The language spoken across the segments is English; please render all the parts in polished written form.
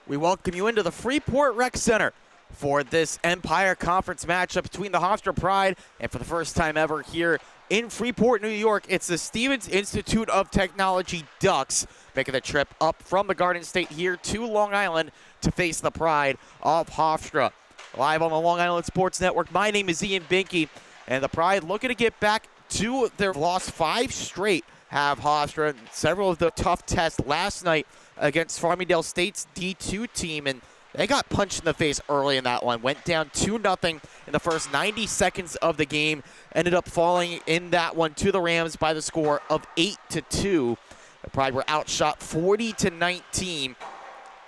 We welcome you into the Freeport Rec Center for this Empire Conference matchup between the Hofstra Pride and for the first time ever here in Freeport, New York, it's the Stevens Institute of Technology Ducks making the trip up from the Garden State here to Long Island to face the Pride of Hofstra. Live on the Long Island Sports Network, my name is Ian Binky, and the Pride looking to get back to their lost 5 straight have Hofstra. Several of the tough tests last night against Farmingdale State's D2 team, and they got punched in the face early in that one. Went down 2-0 in the first 90 seconds of the game. Ended up falling in that one to the Rams by the score of 8-2. The Pride were outshot 40-19.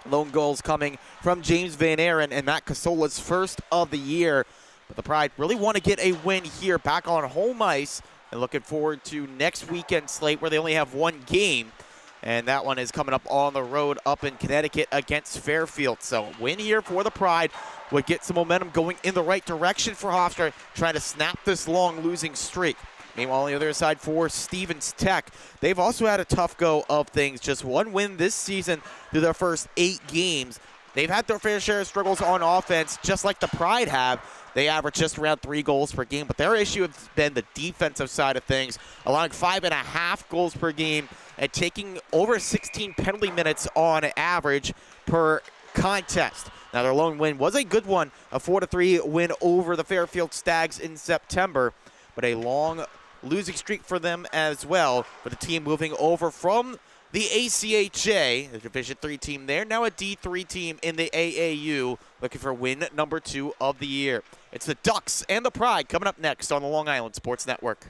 Lone goals coming from James Van Aaron and Matt Casola's first of the year. But the Pride really want to get a win here back on home ice, and looking forward to next weekend slate where they only have one game. And that one is coming up on the road up in Connecticut against Fairfield. So a win here for the Pride would get some momentum going in the right direction for Hofstra, trying to snap this long losing streak. Meanwhile, on the other side for Stevens Tech, they've also had a tough go of things. Just one win this season through their first 8 games. They've had their fair share of struggles on offense, just like the Pride have. They average just around 3 goals per game, but their issue has been the defensive side of things, allowing 5.5 goals per game and taking over 16 penalty minutes on average per contest. Now, their lone win was a good one, a 4-3 win over the Fairfield Stags in September, but a long losing streak for them as well, for the team moving over from the ACHA, the Division III team there, now a D3 team in the AAU, looking for win number 2 of the year. It's the Ducks and the Pride coming up next on the Long Island Sports Network.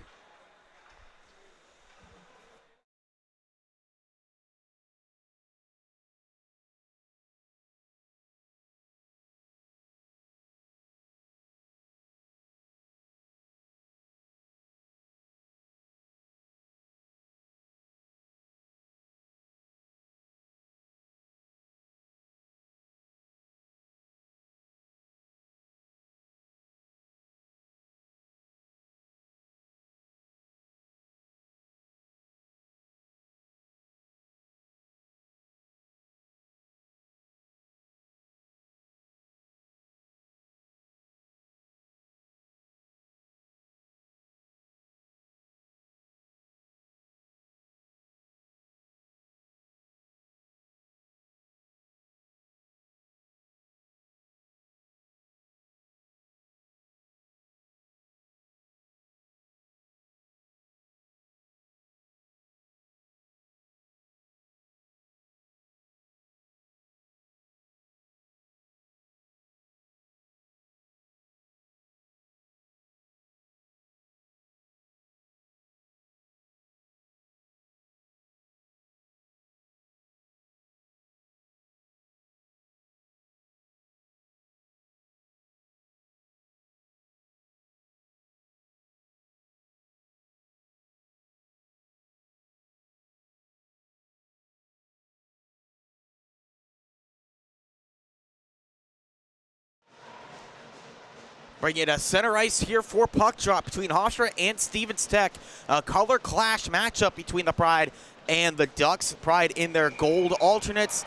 Bringing it a center ice here for puck drop between Hofstra and Stevens Tech. A color clash matchup between the Pride and the Ducks. Pride in their gold alternates.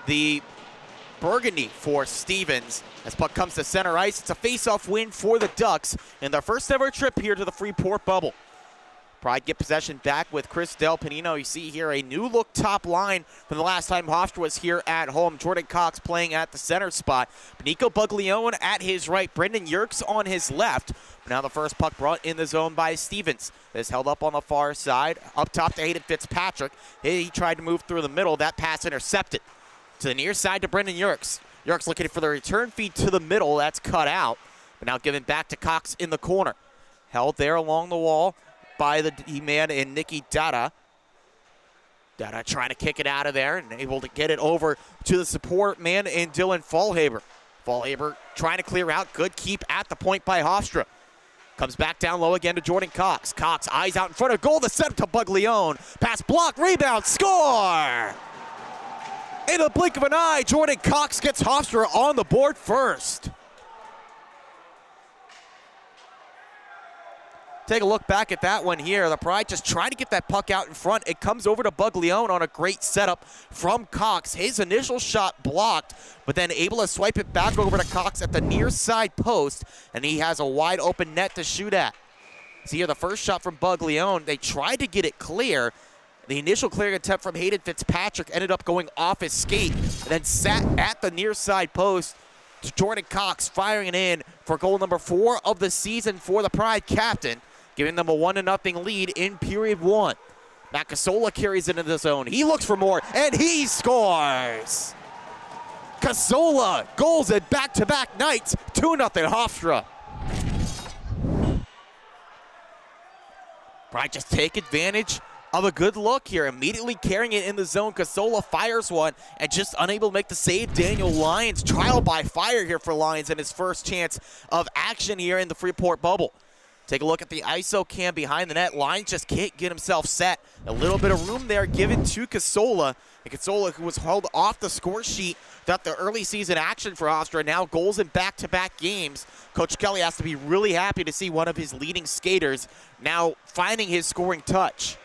The burgundy for Stevens. As puck comes to center ice, it's a face-off win for the Ducks in their first ever trip here to the Freeport bubble. Pride get possession back with Chris Del Panino. You see here a new look top line from the last time Hofstra was here at home. Jordan Cox playing at the center spot. Nico Buglione at his right. Brendan Yerkes on his left. But now the first puck brought in the zone by Stevens. This held up on the far side. Up top to Hayden Fitzpatrick. He tried to move through the middle. That pass intercepted. To the near side to Brendan Yerkes. Yerkes looking for the return feed to the middle. That's cut out. But now given back to Cox in the corner. Held there along the wall by the D-man in Nicky Dada. Dada trying to kick it out of there and able to get it over to the support man in Dylan Fallhaber. Fallhaber trying to clear out. Good keep at the point by Hofstra. Comes back down low again to Jordan Cox. Cox eyes out in front of goal. The set to Buglione. Pass block, rebound, score! In the blink of an eye, Jordan Cox gets Hofstra on the board first. Take a look back at that one here. The Pride just trying to get that puck out in front. It comes over to Buglione on a great setup from Cox. His initial shot blocked, but then able to swipe it back over to Cox at the near side post, and he has a wide open net to shoot at. See here, the first shot from Buglione, they tried to get it clear. The initial clearing attempt from Hayden Fitzpatrick ended up going off his skate, and then sat at the near side post. Jordan Cox firing it in for goal number 4 of the season for the Pride captain, giving them a 1-0 lead in period 1. Matt Casola carries it into the zone. He looks for more, and he scores! Casola goals at back-to-back nights, 2-0 Hofstra. Pride just take advantage of a good look here, immediately carrying it in the zone. Casola fires one and just unable to make the save. Daniel Lyons, trial by fire here for Lyons and his first chance of action here in the Freeport bubble. Take a look at the ISO cam behind the net. Lyons just can't get himself set. A little bit of room there given to Casola. And Casola, who was held off the score sheet throughout the early season action for Hofstra, now goals in back-to-back games. Coach Kelly has to be really happy to see one of his leading skaters now finding his scoring touch.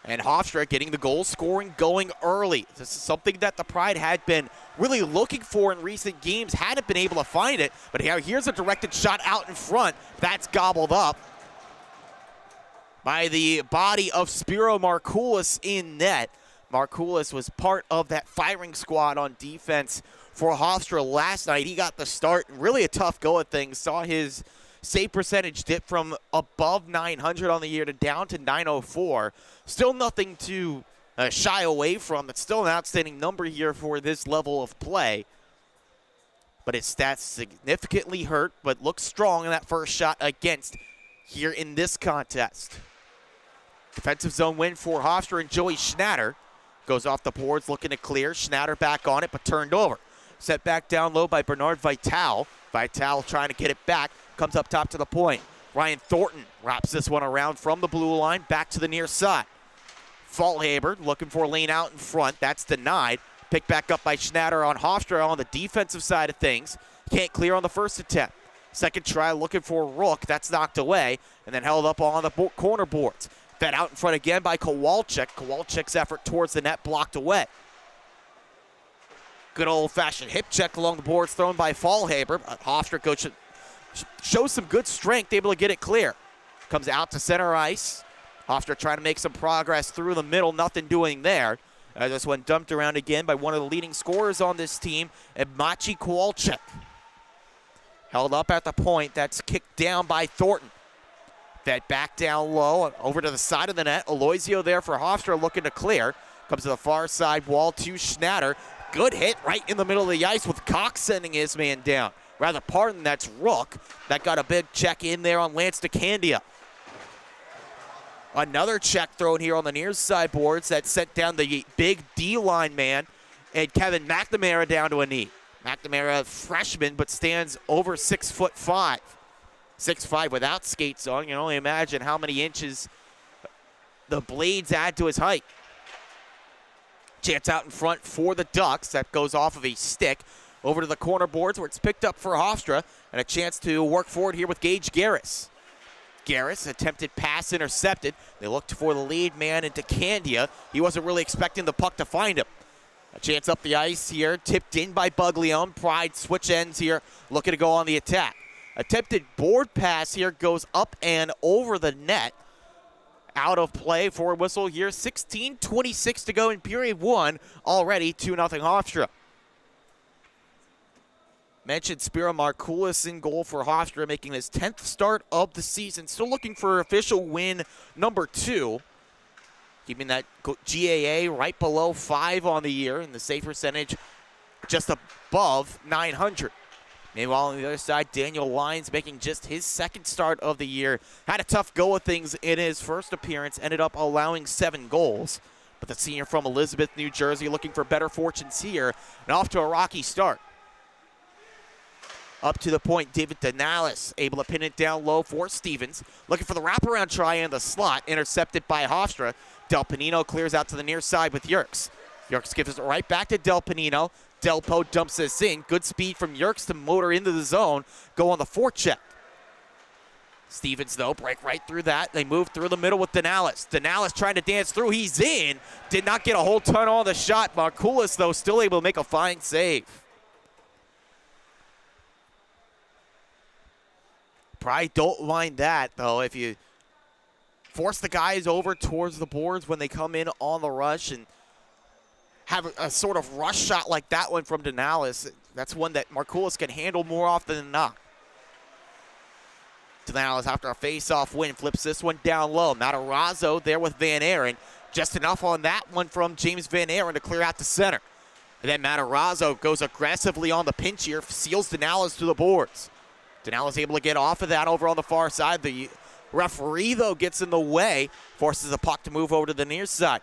And Hofstra getting the goal scoring going early. This is something that the Pride had been really looking for in recent games. Hadn't been able to find it. But here's a directed shot out in front. That's gobbled up by the body of Spiro Markoulis in net. Markoulis was part of that firing squad on defense for Hofstra last night. He got the start. Really a tough go at things. Saw his save percentage dip from above 900 on the year to down to 904. Still nothing to shy away from. It's still an outstanding number here for this level of play. But his stats significantly hurt, but looks strong in that first shot against here in this contest. Defensive zone win for Hofstra, and Joey Schnatter goes off the boards looking to clear. Schnatter back on it, but turned over. Set back down low by Bernard Vital. Vital trying to get it back. Comes up top to the point. Ryan Thornton wraps this one around from the blue line back to the near side. Fallhaber looking for a lane out in front. That's denied. Picked back up by Schnatter on Hofstra on the defensive side of things. Can't clear on the first attempt. Second try looking for Rook. That's knocked away and then held up on the corner boards. Fed out in front again by Kowalczyk. Kowalczyk's effort towards the net blocked away. Good old-fashioned hip check along the boards thrown by Fallhaber. Hofstra coach shows some good strength, able to get it clear. Comes out to center ice. Hofstra trying to make some progress through the middle. Nothing doing there. This one dumped around again by one of the leading scorers on this team, Maciej Kowalczyk. Held up at the point. That's kicked down by Thornton. Fed back down low, over to the side of the net. Aloisio there for Hofstra looking to clear. Comes to the far side wall to Schnatter. Good hit right in the middle of the ice with Cox sending his man down. Rather, pardon, that's Rook. That got a big check in there on Lance DeCandia. Another check thrown here on the near side boards that sent down the big D-line man and Kevin McNamara down to a knee. McNamara, a freshman, but stands over 6'5". 6'5" without skates on. You can only imagine how many inches the blades add to his height. Chance out in front for the Ducks. That goes off of a stick over to the corner boards where it's picked up for Hofstra, and a chance to work forward here with Gage Garris. Garris, attempted pass intercepted. They looked for the lead man into Candia. He wasn't really expecting the puck to find him. A chance up the ice here, tipped in by Buglione. Pride switch ends here, looking to go on the attack. Attempted board pass here goes up and over the net. Out of play for a whistle here. 16:26 to go in period 1. Already 2-0 Hofstra. Mentioned Spiro Markoulis in goal for Hofstra, making his 10th start of the season. Still looking for official win number 2. Keeping that GAA right below 5 on the year, and the save percentage just above 900. Meanwhile, on the other side, Daniel Lyons making just his 2nd start of the year. Had a tough go of things in his first appearance, ended up allowing 7 goals. But the senior from Elizabeth, New Jersey, looking for better fortunes here, and off to a rocky start. Up to the point, David Denalis able to pin it down low for Stevens. Looking for the wraparound try in the slot, intercepted by Hofstra. Del Panino clears out to the near side with Yerkes. Yerkes gives it right back to Del Panino. Delpo dumps this in. Good speed from Yerkes to motor into the zone. Go on the forecheck. Stevens, though, break right through that. They move through the middle with Denalis. Denalis trying to dance through. He's in. Did not get a whole ton on the shot. Markoulis, though, still able to make a fine save. Probably don't mind that, though, if you force the guys over towards the boards when they come in on the rush and have a sort of rush shot like that one from Denalis. That's one that Markoulis can handle more often than not. Denalis, after a face-off win, flips this one down low. Matarazzo there with Van Aaron. Just enough on that one from James Van Aaron to clear out the center. And then Matarazzo goes aggressively on the pinch here, seals Denalis to the boards. Denalis able to get off of that over on the far side. The referee, though, gets in the way, forces the puck to move over to the near side.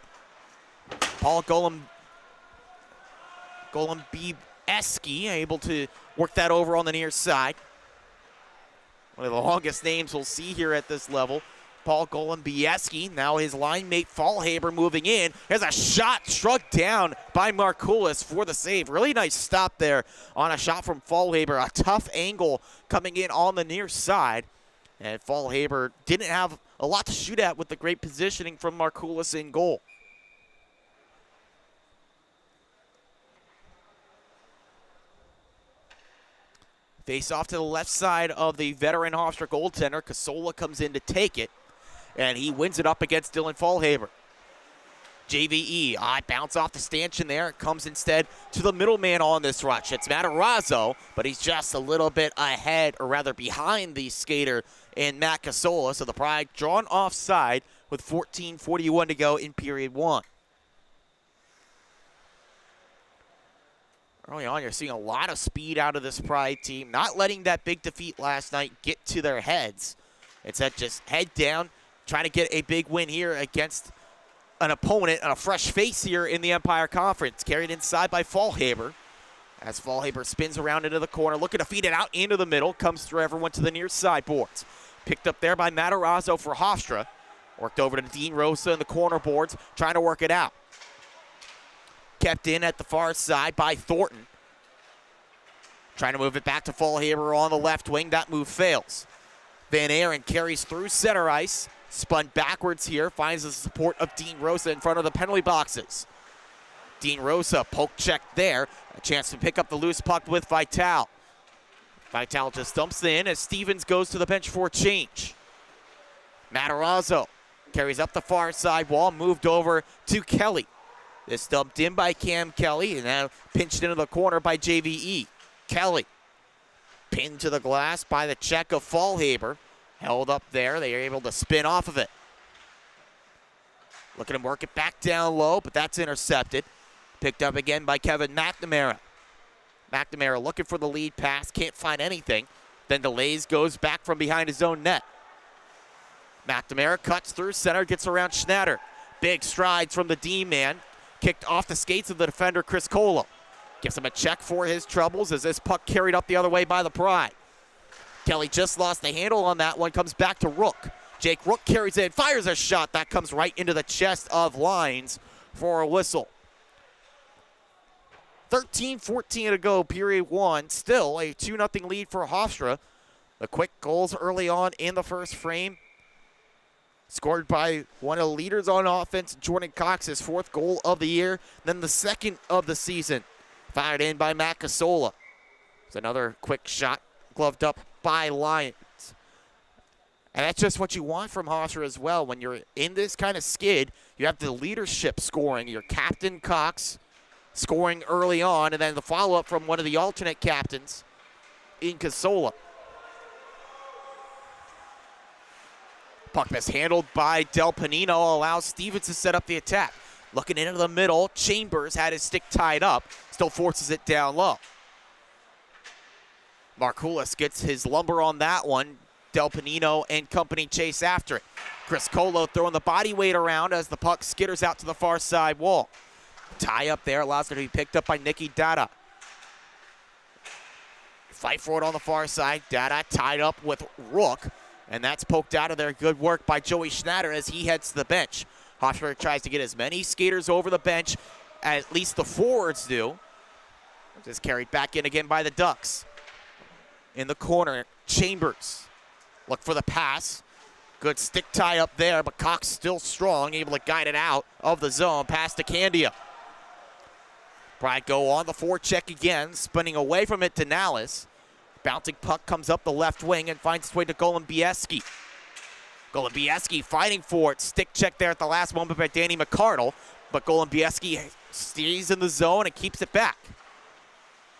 Paul Golembieski able to work that over on the near side. One of the longest names we'll see here at this level. Paul Golembieski, now his line mate Fallhaber moving in. There's a shot struck down by Markoulis for the save. Really nice stop there on a shot from Fallhaber. A tough angle coming in on the near side. And Fallhaber didn't have a lot to shoot at with the great positioning from Markoulis in goal. Face off to the left side of the veteran Hofstra goaltender. Casola comes in to take it, and he wins it up against Dylan Fallhaber. JVE, bounce off the stanchion there. It comes instead to the middleman on this rush. It's Matarazzo, but he's just a little bit ahead, or rather behind the skater in Matt Casola. So the Pride drawn offside with 14:41 to go in period one. Early on, you're seeing a lot of speed out of this Pride team, not letting that big defeat last night get to their heads. Instead, just head down, trying to get a big win here against an opponent and a fresh face here in the Empire Conference. Carried inside by Fallhaber as Fallhaber spins around into the corner, looking to feed it out into the middle, comes through everyone to the near side boards. Picked up there by Matarazzo for Hofstra. Worked over to Dean Rosa in the corner boards, trying to work it out. Kept in at the far side by Thornton. Trying to move it back to Fallhaber on the left wing. That move fails. Van Aaron carries through center ice. Spun backwards here. Finds the support of Dean Rosa in front of the penalty boxes. Dean Rosa, poke check there. A chance to pick up the loose puck with Vital. Vital just dumps in as Stevens goes to the bench for a change. Matarazzo carries up the far side wall. Moved over to Kelly. This dumped in by Cam Kelly and now pinched into the corner by JVE. Kelly pinned to the glass by the check of Fallhaber. Held up there. They are able to spin off of it. Looking to work it back down low, but that's intercepted. Picked up again by Kevin McNamara. McNamara looking for the lead pass. Can't find anything. Then delays, goes back from behind his own net. McNamara cuts through center, gets around Schnatter. Big strides from the D-man. Kicked off the skates of the defender, Chris Colo. Gives him a check for his troubles as this puck carried up the other way by the Pride. Kelly just lost the handle on that one, comes back to Rook. Jake Rook carries it, fires a shot. That comes right into the chest of Lines for a whistle. 13:14 to go, period one. Still a 2-0 lead for Hofstra. The quick goals early on in the first frame. Scored by one of the leaders on offense, Jordan Cox, his 4th goal of the year. Then the 2nd of the season, fired in by Matt Casola. It's another quick shot, gloved up by Lions. And that's just what you want from Hofstra as well. When you're in this kind of skid, you have the leadership scoring. Your captain, Cox, scoring early on, and then the follow-up from one of the alternate captains in Casola. Puck mishandled by Del Panino allows Stevens to set up the attack. Looking into the middle, Chambers had his stick tied up, still forces it down low. Markoulis gets his lumber on that one. Del Panino and company chase after it. Chris Colo throwing the body weight around as the puck skitters out to the far side wall. Tie up there allows it to be picked up by Nicky Dada. Fight for it on the far side. Dada tied up with Rook. And that's poked out of there. Good work by Joey Schnatter as he heads to the bench. Hofstra tries to get as many skaters over the bench, at least the forwards do. Just carried back in again by the Ducks. In the corner, Chambers Look for the pass. Good stick tie up there, but Cox still strong, able to guide it out of the zone. Pass to Candia. Pride go on the forecheck again, spinning away from it to Nallis. Bouncing puck comes up the left wing and finds its way to Golubieski. Golubieski fighting for it. Stick check there at the last moment by Danny McCardle, but Golubieski stays in the zone and keeps it back.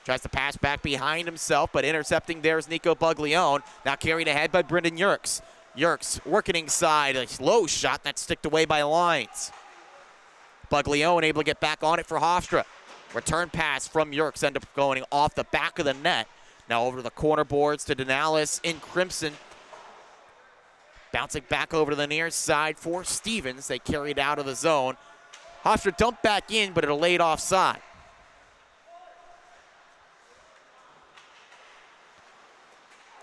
Tries to pass back behind himself, but intercepting there is Nico Buglione. Now carried ahead by Brendan Yerkes. Yerkes working inside, a low shot that's sticked away by Lines. Buglione able to get back on it for Hofstra. Return pass from Yerkes, end up going off the back of the net. Now over to the corner boards to Denalis in crimson. Bouncing back over to the near side for Stevens. They carried out of the zone. Hofstra dumped back in, but it'll laid offside.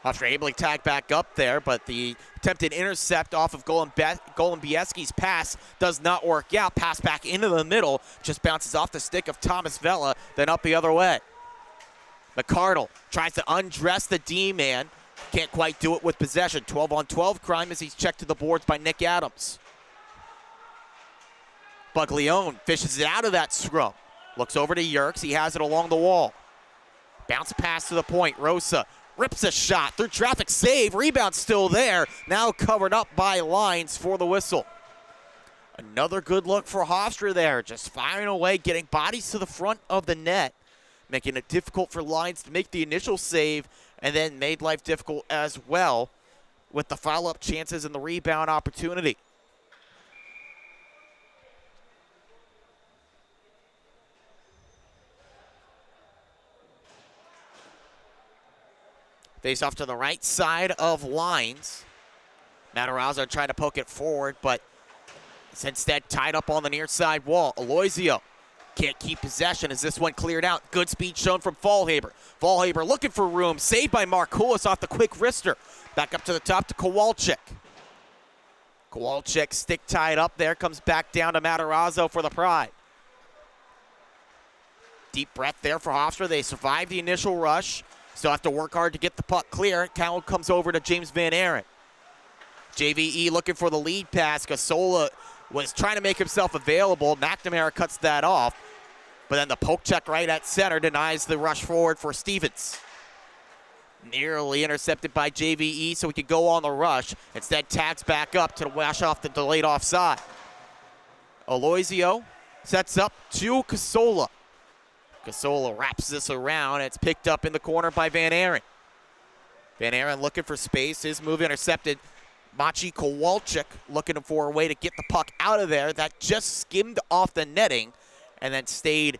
Hofstra able to tag back up there, but the attempted intercept off of Golubieski's pass does not work out. Pass back into the middle, just bounces off the stick of Thomas Vela, then up the other way. McCardle tries to undress the D-man. Can't quite do it with possession. 12-on-12 crime as he's checked to the boards by Nick Adams. Buglione fishes it out of that scrum. Looks over to Yerkes. He has it along the wall. Bounce pass to the point. Rosa rips a shot through traffic, save, rebound still there. Now covered up by Lines for the whistle. Another good look for Hofstra there, just firing away, getting bodies to the front of the net, making it difficult for Lines to make the initial save, and then made life difficult as well with the follow-up chances and the rebound opportunity. Face off to the right side of Lines. Matarazzo tried to poke it forward, but it's instead tied up on the near side wall. Aloisio can't keep possession as this one cleared out. Good speed shown from Fallhaber. Fallhaber looking for room. Saved by Markoulis off the quick wrister. Back up to the top to Kowalczyk. Kowalczyk stick tied up there. Comes back down to Matarazzo for the Pride. Deep breath there for Hofstra. They survived the initial rush. Still have to work hard to get the puck clear. Count comes over to James Van Aaron. JVE looking for the lead pass. Casola was trying to make himself available. McNamara cuts that off. But then the poke check right at center denies the rush forward for Stevens. Nearly intercepted by JVE so he could go on the rush. Instead tags back up to wash off the delayed offside. Aloisio sets up to Casola. Casola wraps this around. It's picked up in the corner by Van Aaron. Van Aaron looking for space. His move intercepted. Maciej Kowalczyk looking for a way to get the puck out of there. That just skimmed off the netting and then stayed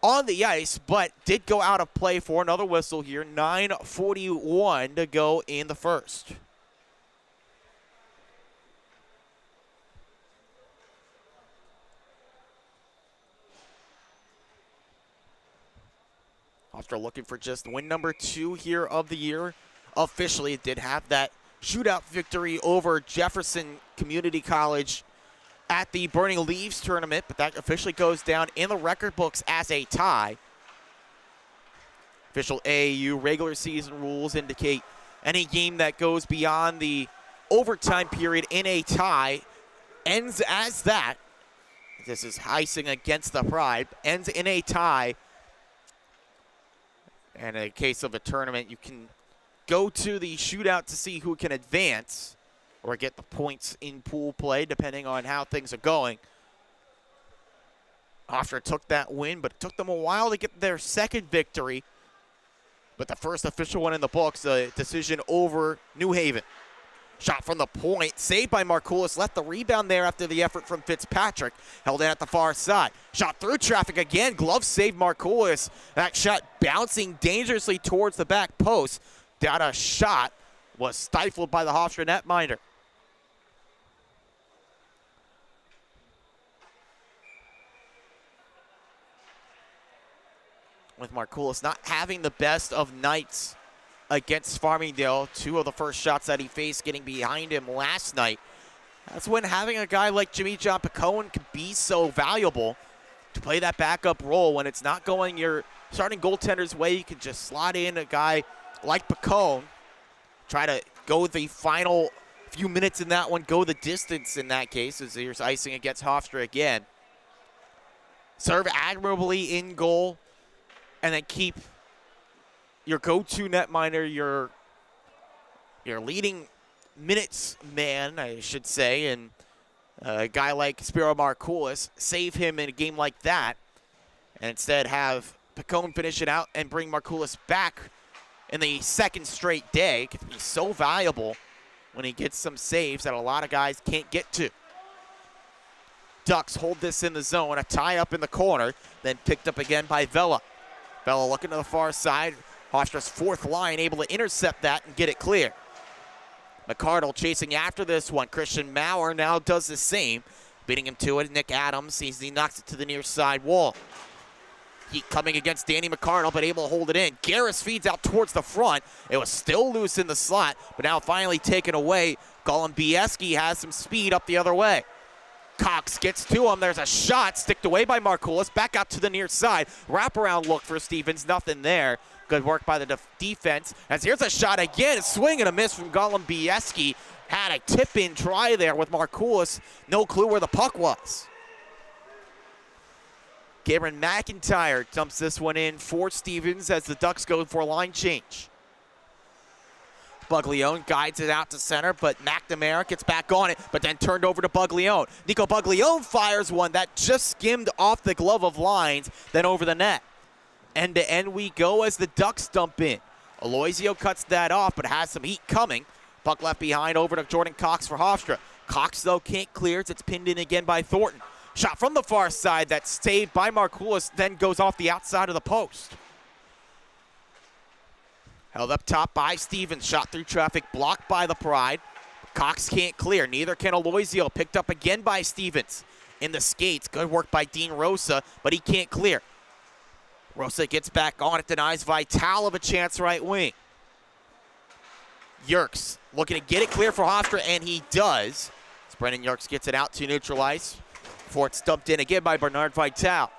on the ice, but did go out of play for another whistle here. 9:41 to go in the first. Hofstra looking for just win number 2 here of the year. Officially, it did have that shootout victory over Jefferson Community College at the Burning Leaves tournament, but that officially goes down in the record books as a tie. Official AAU regular season rules indicate any game that goes beyond the overtime period in a tie ends as that. This is icing against the Pride. Ends in a tie. And in a case of a tournament, you can go to the shootout to see who can advance or get the points in pool play, depending on how things are going. Hofstra took that win, but it took them a while to get their second victory. But the first official one in the books, a decision over New Haven. Shot from the point, saved by Markoulis, left the rebound there after the effort from Fitzpatrick. Held in at the far side. Shot through traffic again, glove saved Markoulis. That shot bouncing dangerously towards the back post. That a shot was stifled by the Hofstra netminder. With Markoulis not having the best of nights against Farmingdale, 2 of the first shots that he faced getting behind him last night. That's when having a guy like Jimmy John Picone can be so valuable to play that backup role. When it's not going your starting goaltender's way, you can just slot in a guy like Picone, try to go the final few minutes in that one, go the distance in that case, as here's icing against Hofstra again. Serve admirably in goal, and then keep your go-to netminder, your leading minutes man, I should say, and a guy like Spiro Markoulis, save him in a game like that, and instead have Picone finish it out and bring Markoulis back in the second straight day. It can be so valuable when he gets some saves that a lot of guys can't get to. Ducks hold this in the zone, a tie up in the corner, then picked up again by Vela. Vela looking to the far side. Hofstra's fourth line able to intercept that and get it clear. McCardle chasing after this one. Christian Maurer now does the same. Beating him to it, Nick Adams sees he knocks it to the near side wall. Heat coming against Danny McCardle, but able to hold it in. Garris feeds out towards the front. It was still loose in the slot, but now finally taken away. Golombieski has some speed up the other way. Cox gets to him. There's a shot, sticked away by Markoulis. Back out to the near side. Wraparound look for Stevens, nothing there. Good work by the defense. As here's a shot again, a swing and a miss from Golombieski. Had a tip-in try there with Markoulis. No clue where the puck was. Cameron McIntyre dumps this one in for Stevens as the Ducks go for a line change. Buglione guides it out to center, but McNamara gets back on it, but then turned over to Buglione. Nico Buglione fires one that just skimmed off the glove of Lines, then over the net. End to end we go as the Ducks dump in. Aloisio cuts that off, but has some heat coming. Puck left behind over to Jordan Cox for Hofstra. Cox, though, can't clear it. It's pinned in again by Thornton. Shot from the far side that's saved by Markoulis, then goes off the outside of the post. Held up top by Stevens. Shot through traffic, blocked by the Pride. Cox can't clear. Neither can Aloisio. Picked up again by Stevens. In the skates. Good work by Dean Rosa, but he can't clear. Rosa gets back on it, denies Vital of a chance right wing. Yerkes looking to get it clear for Hofstra, and he does. As Brendan Yerkes gets it out to neutralize before it's dumped in again by Bernard Vital.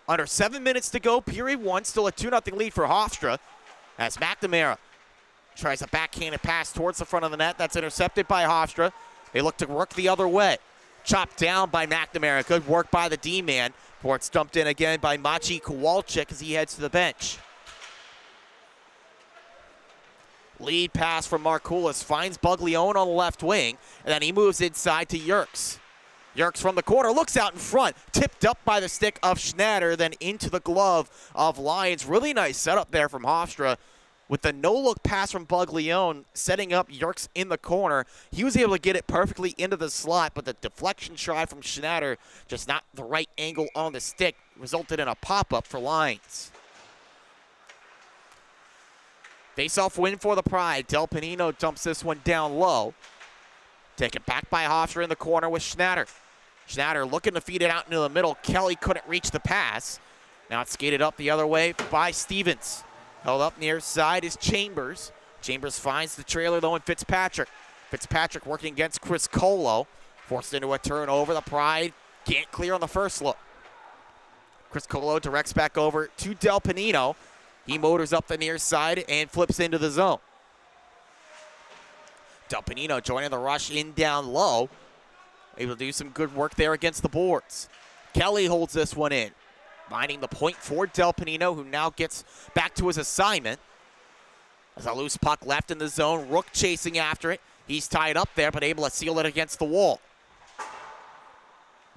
Under 7 minutes to go, period one, still a 2-0 lead for Hofstra as McNamara tries a backhanded pass towards the front of the net. That's intercepted by Hofstra. They look to work the other way. Chopped down by McNamara. Good work by the D-man before it's dumped in again by Maciej Kowalczyk as he heads to the bench. Lead pass from Markoulis finds Buglione on the left wing, and then he moves inside to Yerkes. Yerkes from the corner looks out in front, tipped up by the stick of Schnatter, then into the glove of Lyons. Really nice setup there from Hofstra with the no-look pass from Buglione, setting up Yerkes in the corner. He was able to get it perfectly into the slot, but the deflection try from Schnatter, just not the right angle on the stick, resulted in a pop-up for Lyons. Face-off win for the Pride. Del Panino dumps this one down low. Taken back by Hofstra in the corner with Schnatter. Schnatter looking to feed it out into the middle. Kelly couldn't reach the pass. Now it's skated up the other way by Stevens. Held up near side is Chambers. Chambers finds the trailer though in Fitzpatrick. Fitzpatrick working against Chris Colo. Forced into a turnover. The Pride can't clear on the first look. Chris Colo directs back over to Del Panino. He motors up the near side and flips into the zone. Del Panino joining the rush in down low. Able to do some good work there against the boards. Kelly holds this one in. Finding the point for Del Panino, who now gets back to his assignment. There's a loose puck left in the zone. Rook chasing after it. He's tied up there, but able to seal it against the wall.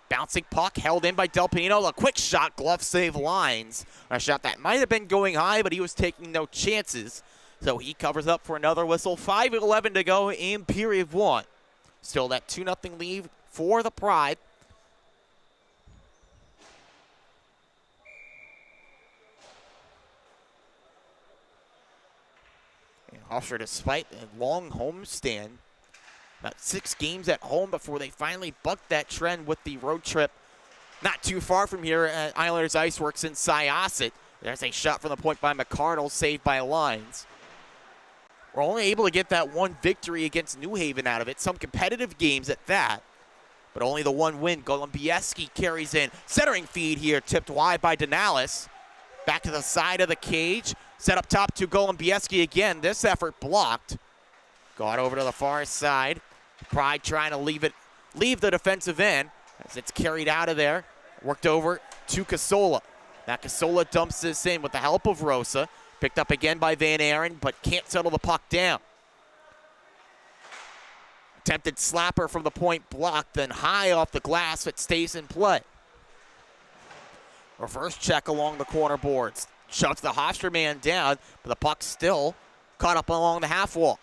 Bouncing puck held in by Del Panino. A quick shot, glove save Lines. A shot that might have been going high, but he was taking no chances. So he covers up for another whistle. 5:11 to go in period one. Still that 2-0 lead for the Pride. And Hofstra, despite a long homestand, about 6 games at home before they finally bucked that trend with the road trip not too far from here at Islanders Iceworks in Syosset. There's a shot from the point by McCardle, saved by Lines. We're only able to get that one victory against New Haven out of it. Some competitive games at that, but only the one win. Golombieski carries in. Centering feed here, tipped wide by Denalis. Back to the side of the cage. Set up top to Golubieski again. This effort blocked. Got over to the far side. Pride trying to leave the defensive end as it's carried out of there. Worked over to Casola. Now Casola dumps this in with the help of Rosa. Picked up again by Van Aaron, but can't settle the puck down. Attempted slapper from the point blocked, then high off the glass, it stays in play. Reverse check along the corner boards. Shoves the Hofstra man down, but the puck still caught up along the half wall.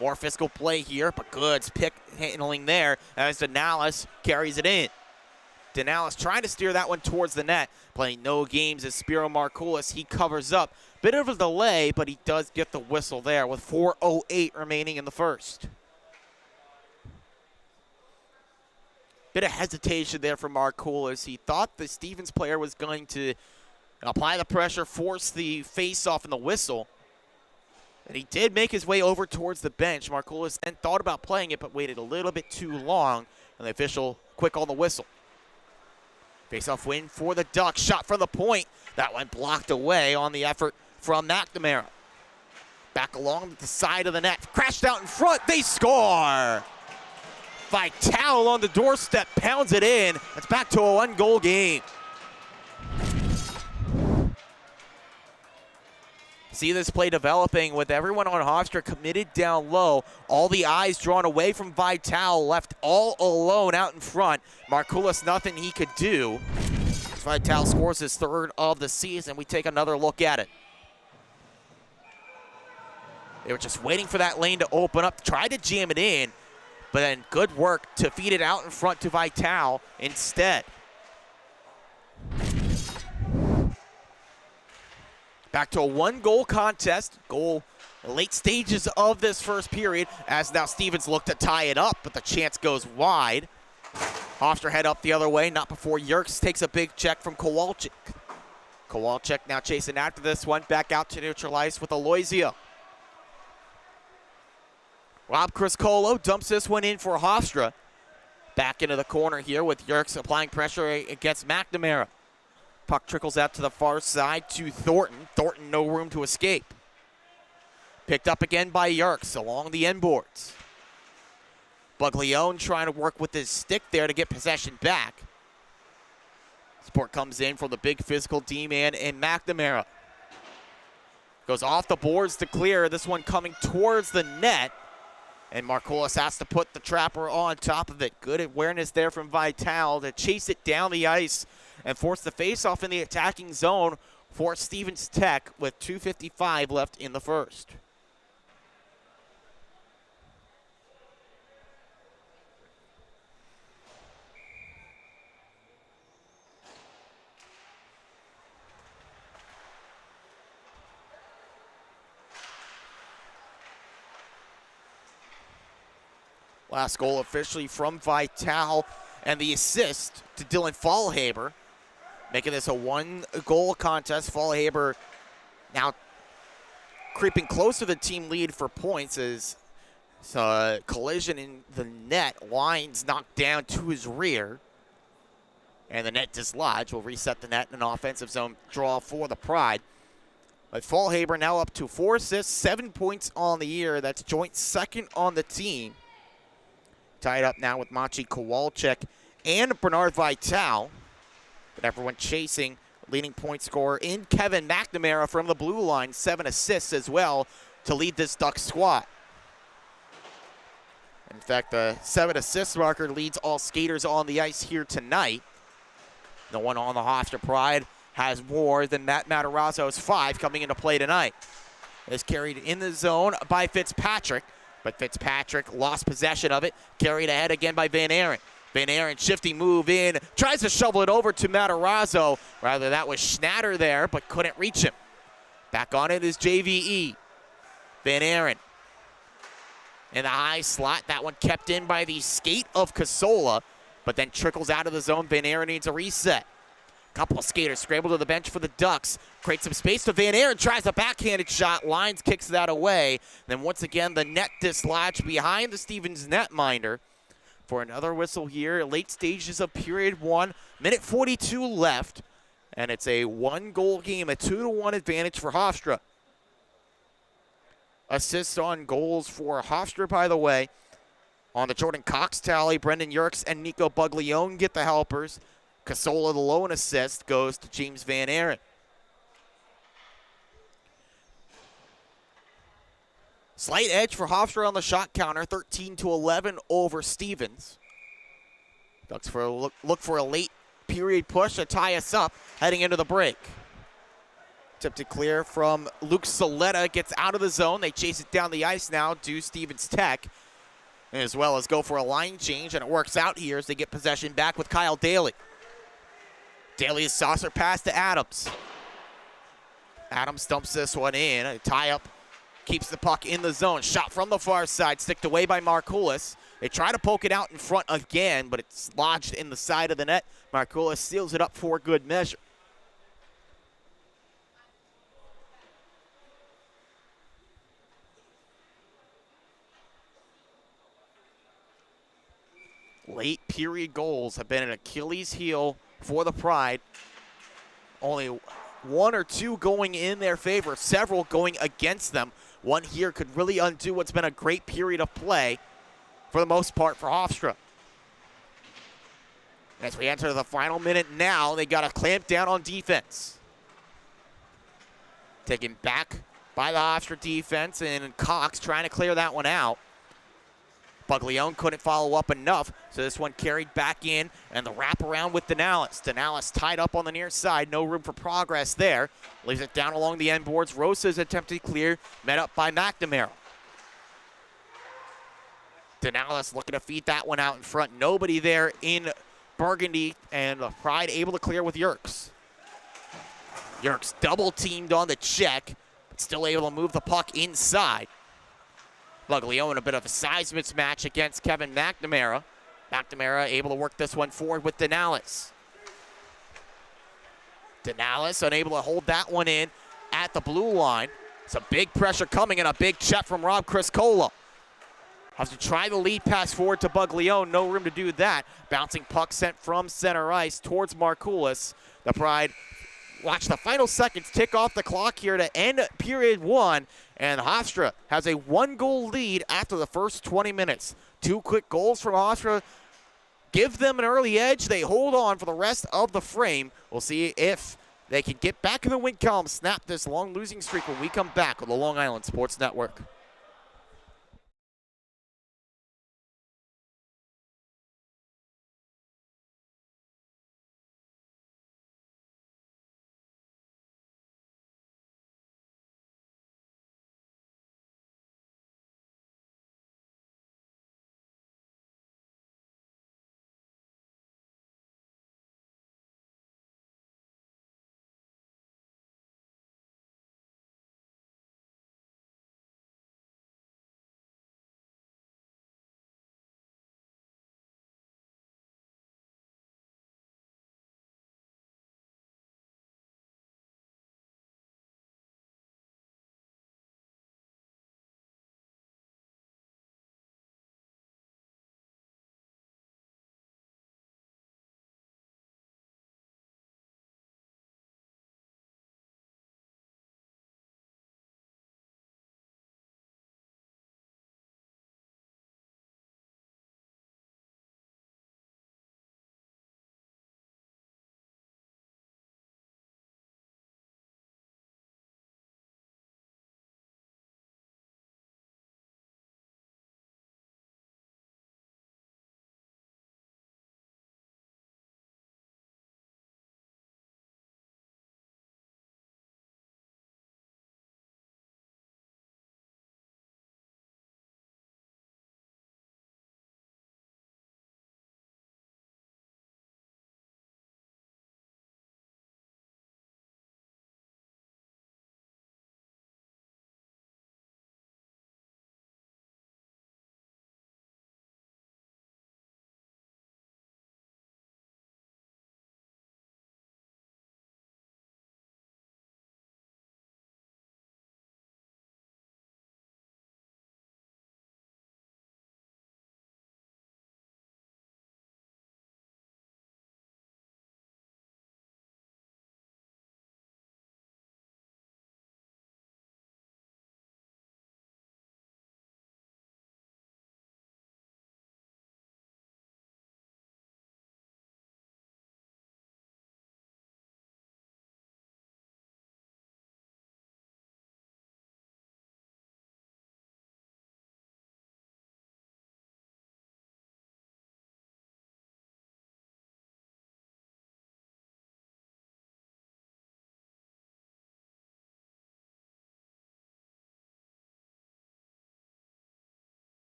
More physical play here, but Goods pick handling there as Denalis carries it in. Denalis trying to steer that one towards the net. Playing no games as Spiro Markoulis. He covers up. Bit of a delay, but he does get the whistle there with 4:08 remaining in the first. Bit of hesitation there from Markoulis. He thought the Stevens player was going to apply the pressure, force the face-off and the whistle. And he did make his way over towards the bench. Markoulis then thought about playing it, but waited a little bit too long. And the official quick on the whistle. Face-off win for the Ducks. Shot from the point. That one blocked away on the effort from McNamara. Back along the side of the net. Crashed out in front. They score! Vital on the doorstep. Pounds it in. It's back to a one-goal game. See this play developing with everyone on Hofstra committed down low. All the eyes drawn away from Vital, left all alone out in front. Markoulis, nothing he could do. Vital scores his third of the season. We take another look at it. They were just waiting for that lane to open up, tried to jam it in, but then good work to feed it out in front to Vital instead. Back to a one-goal contest. Goal late stages of this first period as now Stevens look to tie it up, but the chance goes wide. Hofstra head up the other way, not before Yerkes takes a big check from Kowalczyk. Kowalczyk now chasing after this one, back out to neutral ice with Aloisio. Rob Criscolo dumps this one in for Hofstra. Back into the corner here with Yerkes applying pressure against McNamara. Puck trickles out to the far side to Thornton. Thornton no room to escape. Picked up again by Yerkes along the end boards. Buglione trying to work with his stick there to get possession back. Support comes in from the big physical D-man and McNamara. Goes off the boards to clear. This one coming towards the net. And Markoulis has to put the trapper on top of it. Good awareness there from Vital to chase it down the ice and force the face-off in the attacking zone for Stevens Tech with 2:55 left in the first. Last goal officially from Vital, and the assist to Dylan Fallhaber, making this a one-goal contest. Fallhaber now creeping close to the team lead for points as a collision in the net. Lines knocked down to his rear, and the net dislodged. Will reset the net in an offensive zone draw for the Pride. But Fallhaber now up to 4 assists, 7 points on the year. That's joint second on the team. Tied up now with Maciej Kowalczyk and Bernard Vital. But everyone chasing leading point scorer in Kevin McNamara from the blue line. 7 assists as well to lead this Ducks squad. In fact, the 7 assist marker leads all skaters on the ice here tonight. No one on the Hofstra Pride has more than Matt Matarazzo's 5 coming into play tonight. It's carried in the zone by Fitzpatrick. But Fitzpatrick lost possession of it. Carried ahead again by Van Aaron. Van Aaron shifting move in. Tries to shovel it over to Matarazzo. Rather, that was Schnatter there, but couldn't reach him. Back on it is JVE. Van Aaron. In the high slot. That one kept in by the skate of Casola. But then trickles out of the zone. Van Aaron needs a reset. Couple of skaters scramble to the bench for the Ducks. Creates some space to Van Aaron. Tries a backhanded shot. Lines kicks that away. Then once again, the net dislodged behind the Stevens netminder for another whistle here. Late stages of period 1. Minute 42 left. and it's a 1-goal game, a 2-1 advantage for Hofstra. Assists on goals for Hofstra, by the way. On the Jordan Cox tally, Brendan Yerkes and Nico Buglione get the helpers. Casola, the lone assist, goes to James Van Aaron. Slight edge for Hofstra on the shot counter, 13-11 over Stevens. Looks for look for a late period push to tie us up heading into the break. Tipped clear from Luke Saletta, gets out of the zone. They chase it down the ice now to Stevens Tech, as well as go for a line change, and it works out here as they get possession back with Kyle Daly. Daly's saucer pass to Adams. Adams dumps this one in. A tie-up keeps the puck in the zone. Shot from the far side, sticked away by Markoulis. They try to poke it out in front again, but it's lodged in the side of the net. Markoulis seals it up for good measure. Late period goals have been an Achilles heel for the Pride. Only 1 or 2 going in their favor, several going against them. One here could really undo what's been a great period of play for the most part for Hofstra. As we enter the final minute now, they got to clamp down on defense. Taken back by the Hofstra defense, and Cox trying to clear that one out. Buglione couldn't follow up enough, so this one carried back in, and the wraparound with Denales. Denales tied up on the near side, no room for progress there. Leaves it down along the end boards. Rosa's attempted clear, met up by McNamara. Denales looking to feed that one out in front. Nobody there in Burgundy, and the Pride able to clear with Yerkes. Yerkes double teamed on the check, but still able to move the puck inside. Buglione, a bit of a size mismatch against Kevin McNamara. McNamara able to work this one forward with Denales. Denales unable to hold that one in at the blue line. Some big pressure coming, and a big check from Rob Criscola. Has to try the lead pass forward to Buglione. No room to do that. Bouncing puck sent from center ice towards Markoulis. The Pride watch the final seconds tick off the clock here to end period 1. And Hofstra has a 1-goal lead after the first 20 minutes. 2 quick goals from Hofstra give them an early edge. They hold on for the rest of the frame. We'll see if they can get back in the win column, snap this long losing streak when we come back on the Long Island Sports Network.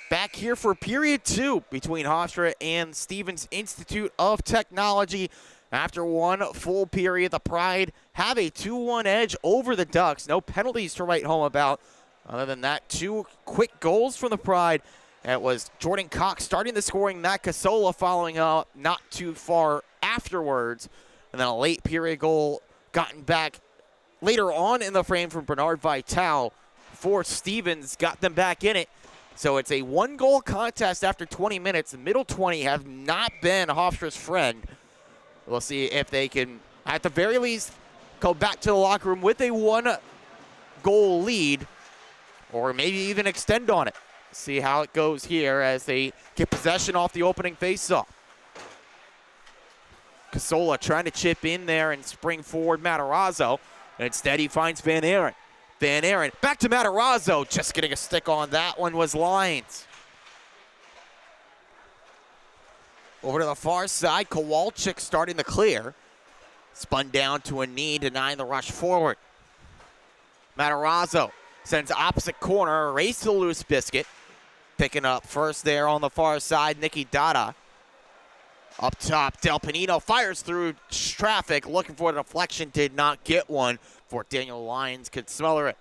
back here for period 2 between Hofstra and Stevens Institute of Technology. After one full period, the Pride have a 2-1 edge over the Ducks. No penalties to write home about. Other than that, 2 quick goals from the Pride. It was Jordan Cox starting the scoring, Matt Casola following up not too far afterwards. And then a late period goal gotten back later on in the frame from Bernard Vital for Stevens, got them back in it. So it's a 1-goal contest after 20 minutes. The middle 20 have not been Hofstra's friend. We'll see if they can, at the very least, go back to the locker room with a 1-goal lead, or maybe even extend on it. See how it goes here as they get possession off the opening faceoff. Casola trying to chip in there and spring forward Matarazzo. And instead he finds Van Aaron. Van Aaron back to Matarazzo. Just getting a stick on that one was Lyons. Over to the far side, Kowalczyk starting the clear. Spun down to a knee, denying the rush forward. Matarazzo sends opposite corner, race to the loose biscuit. Picking up first there on the far side, Nicky Dada. Up top, Del Panino fires through traffic, looking for a deflection, did not get one before Daniel Lyons could smother it.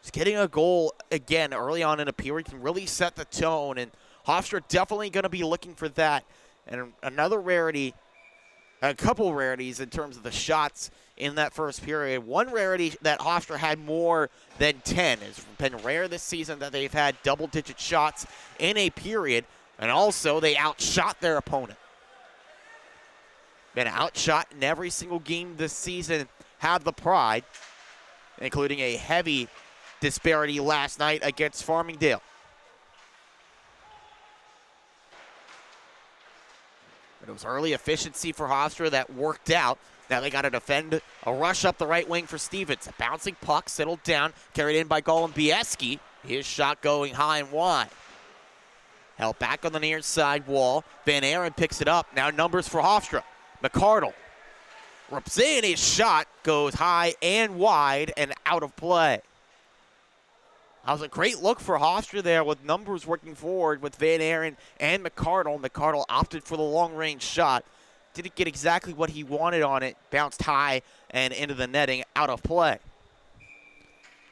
Just getting a goal again early on in a period can really set the tone, and Hofstra definitely going to be looking for that. And another rarity, a couple rarities in terms of the shots in that first period. One rarity that Hofstra had more than 10. It's been rare this season that they've had double-digit shots in a period. And also, they outshot their opponent. Been outshot in every single game this season, have the Pride, including a heavy disparity last night against Farmingdale. But it was early efficiency for Hofstra that worked out. Now they got to defend a rush up the right wing for Stevens. A bouncing puck, settled down, carried in by Golan Bieski. His shot going high and wide. Held back on the near side wall. Van Aaron picks it up. Now numbers for Hofstra. McCardle rips in. His shot goes high and wide and out of play. That was a great look for Hofstra there with numbers working forward with Van Aaron and McCardle. McCardle opted for the long-range shot. Didn't get exactly what he wanted on it. Bounced high and into the netting, out of play.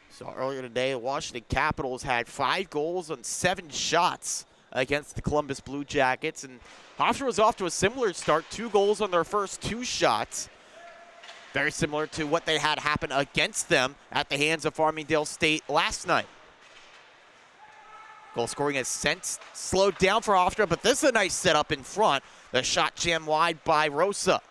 So earlier today, the Washington Capitals had 5 goals on 7 shots against the Columbus Blue Jackets, and Hofstra was off to a similar start. 2 goals on their first 2 shots. Very similar to what they had happen against them at the hands of Farmingdale State last night. Goal scoring has since slowed down for Hofstra, but this is a nice setup in front. The shot jammed wide by Rosa.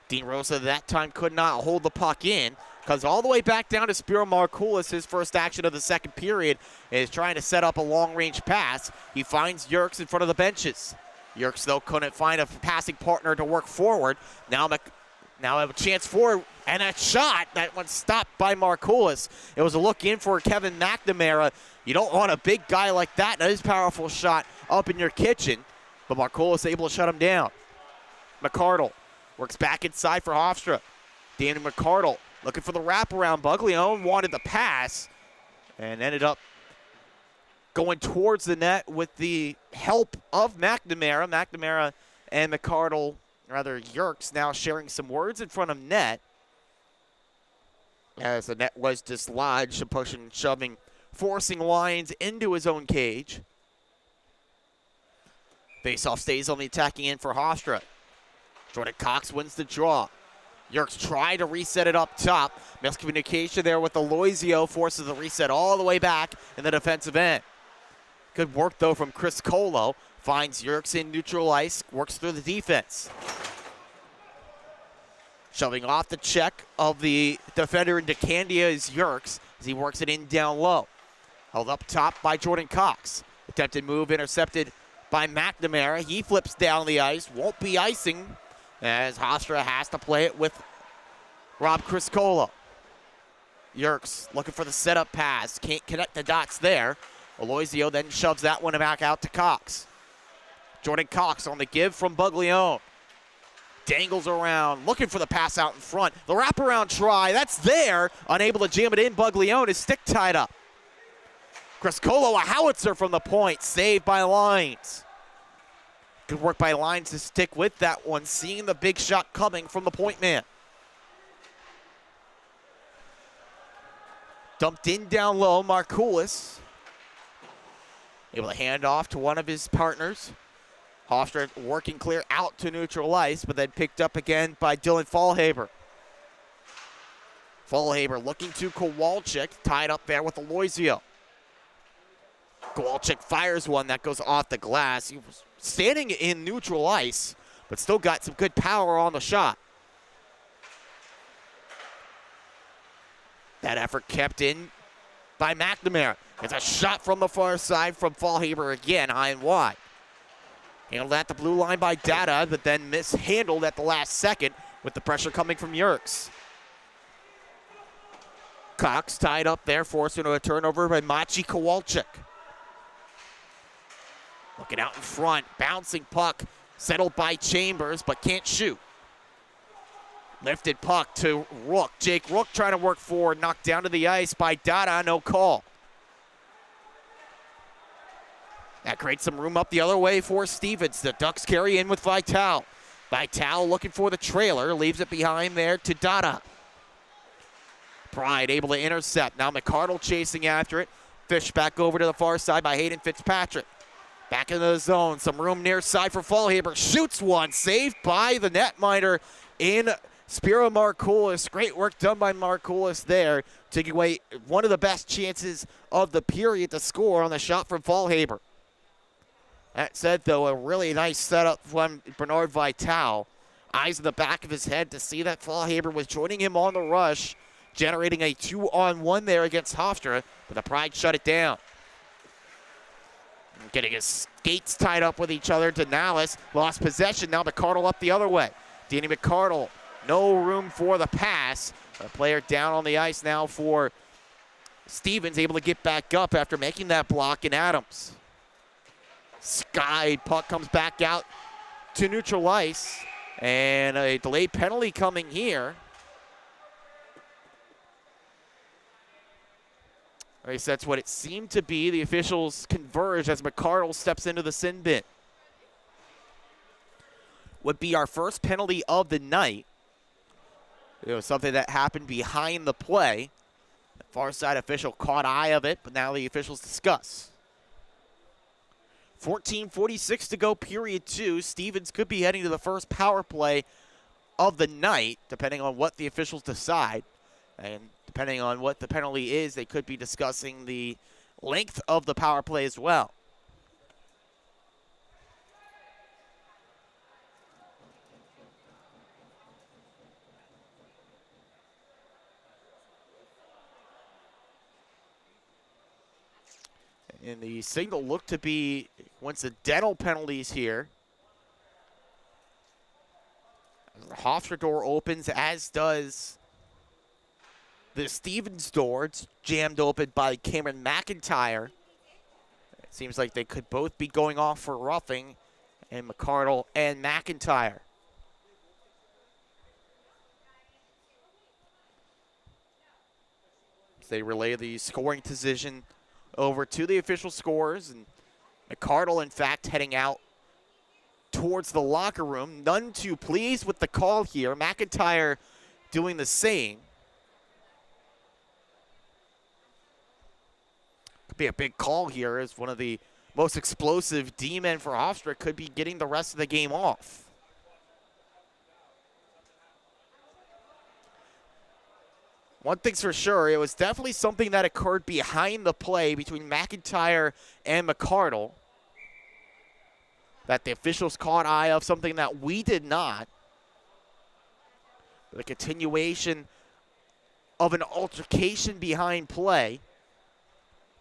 Dean Rosa that time could not hold the puck in, because all the way back down to Spiro Markoulis, his first action of the second period, is trying to set up a long-range pass. He finds Yerkes in front of the benches. Yerkes, though, couldn't find a passing partner to work forward. Now have a chance for, and a shot that was stopped by Markoulis. It was a look in for Kevin McNamara. You don't want a big guy like that, and his powerful shot up in your kitchen, but Markoulis able to shut him down. McCardle works back inside for Hofstra. Danny McCardle looking for the wraparound. Buglione wanted the pass and ended up going towards the net with the help of McNamara. McNamara and McCardle, rather Yerkes, now sharing some words in front of net as the net was dislodged, pushing and shoving, forcing Lyons into his own cage. Faceoff stays on the attacking end for Hofstra. Jordan Cox wins the draw. Yerkes try to reset it up top. Miscommunication there with Aloisio, forces the reset all the way back in the defensive end. Good work, though, from Chris Colo. Finds Yerkes in neutral ice, works through the defense. Shoving off the check of the defender in DeCandia is Yerkes as he works it in down low. Held up top by Jordan Cox. Attempted move intercepted by McNamara. He flips down the ice, won't be icing, as Hofstra has to play it with Rob Criscolo. Yerkes looking for the setup pass. Can't connect the dots there. Aloisio then shoves that one back out to Cox. Jordan Cox on the give from Buglione. Dangles around, looking for the pass out in front. The wraparound try, that's there. Unable to jam it in. Buglione is stick tied up. Griscolo, a howitzer from the point, saved by Lines. Good work by Lines to stick with that one, seeing the big shot coming from the point man. Dumped in down low, Markoulis. Able to hand off to one of his partners. Hofstra working clear out to neutral ice, but then picked up again by Dylan Fallhaber. Fallhaber looking to Kowalczyk, tied up there with Aloisio. Kowalczyk fires one that goes off the glass. He was standing in neutral ice, but still got some good power on the shot. That effort kept in by McNamara. It's a shot from the far side from Fallhaber again, high and wide. Handled at the blue line by Dada, but then mishandled at the last second with the pressure coming from Yerkes. Cox tied up there, forced into a turnover by Maciej Kowalczyk. Looking out in front, bouncing puck, settled by Chambers, but can't shoot. Lifted puck to Rook. Jake Rook trying to work forward, knocked down to the ice by Dada, no call. That creates some room up the other way for Stevens. The Ducks carry in with Vital. Vital looking for the trailer, leaves it behind there to Dada. Pride able to intercept. Now McCardle chasing after it. Fish back over to the far side by Hayden Fitzpatrick. Back into the zone. Some room near side for Fallhaber. Shoots one. Saved by the netminder in Spiro Markoulis. Great work done by Markoulis there. Taking away one of the best chances of the period to score on the shot from Fallhaber. That said, though, a really nice setup from Bernard Vital. Eyes in the back of his head to see that Fallhaber was joining him on the rush, generating a 2-on-1 there against Hofstra, but the Pride shut it down. Getting his skates tied up with each other. Denales lost possession. Now McCardle up the other way. Danny McCardle, no room for the pass. A player down on the ice now for Stevens, able to get back up after making that block in Adams. Skied puck comes back out to neutral ice, and a delayed penalty coming here. At least that's what it seemed to be. The officials converge as McCardle steps into the sin bin. Would be our first penalty of the night. It was something that happened behind the play. The far side official caught eye of it, but now the officials discuss. 14:46 to go, period 2. Stevens could be heading to the first power play of the night, depending on what the officials decide. And depending on what the penalty is, they could be discussing the length of the power play as well. And the signal looked to be coincidental penalties here. The Hofstra door opens, as does the Stevens door. It's jammed open by Cameron McIntyre. It seems like they could both be going off for roughing, and McCardle and McIntyre. As they relay the scoring decision over to the official scorers, and McCardle, in fact, heading out towards the locker room. None too pleased with the call here. McIntyre doing the same. Could be a big call here, as one of the most explosive D-men for Hofstra could be getting the rest of the game off. One thing's for sure, it was definitely something that occurred behind the play between McIntyre and McCardle that the officials caught eye of, something that we did not. The continuation of an altercation behind play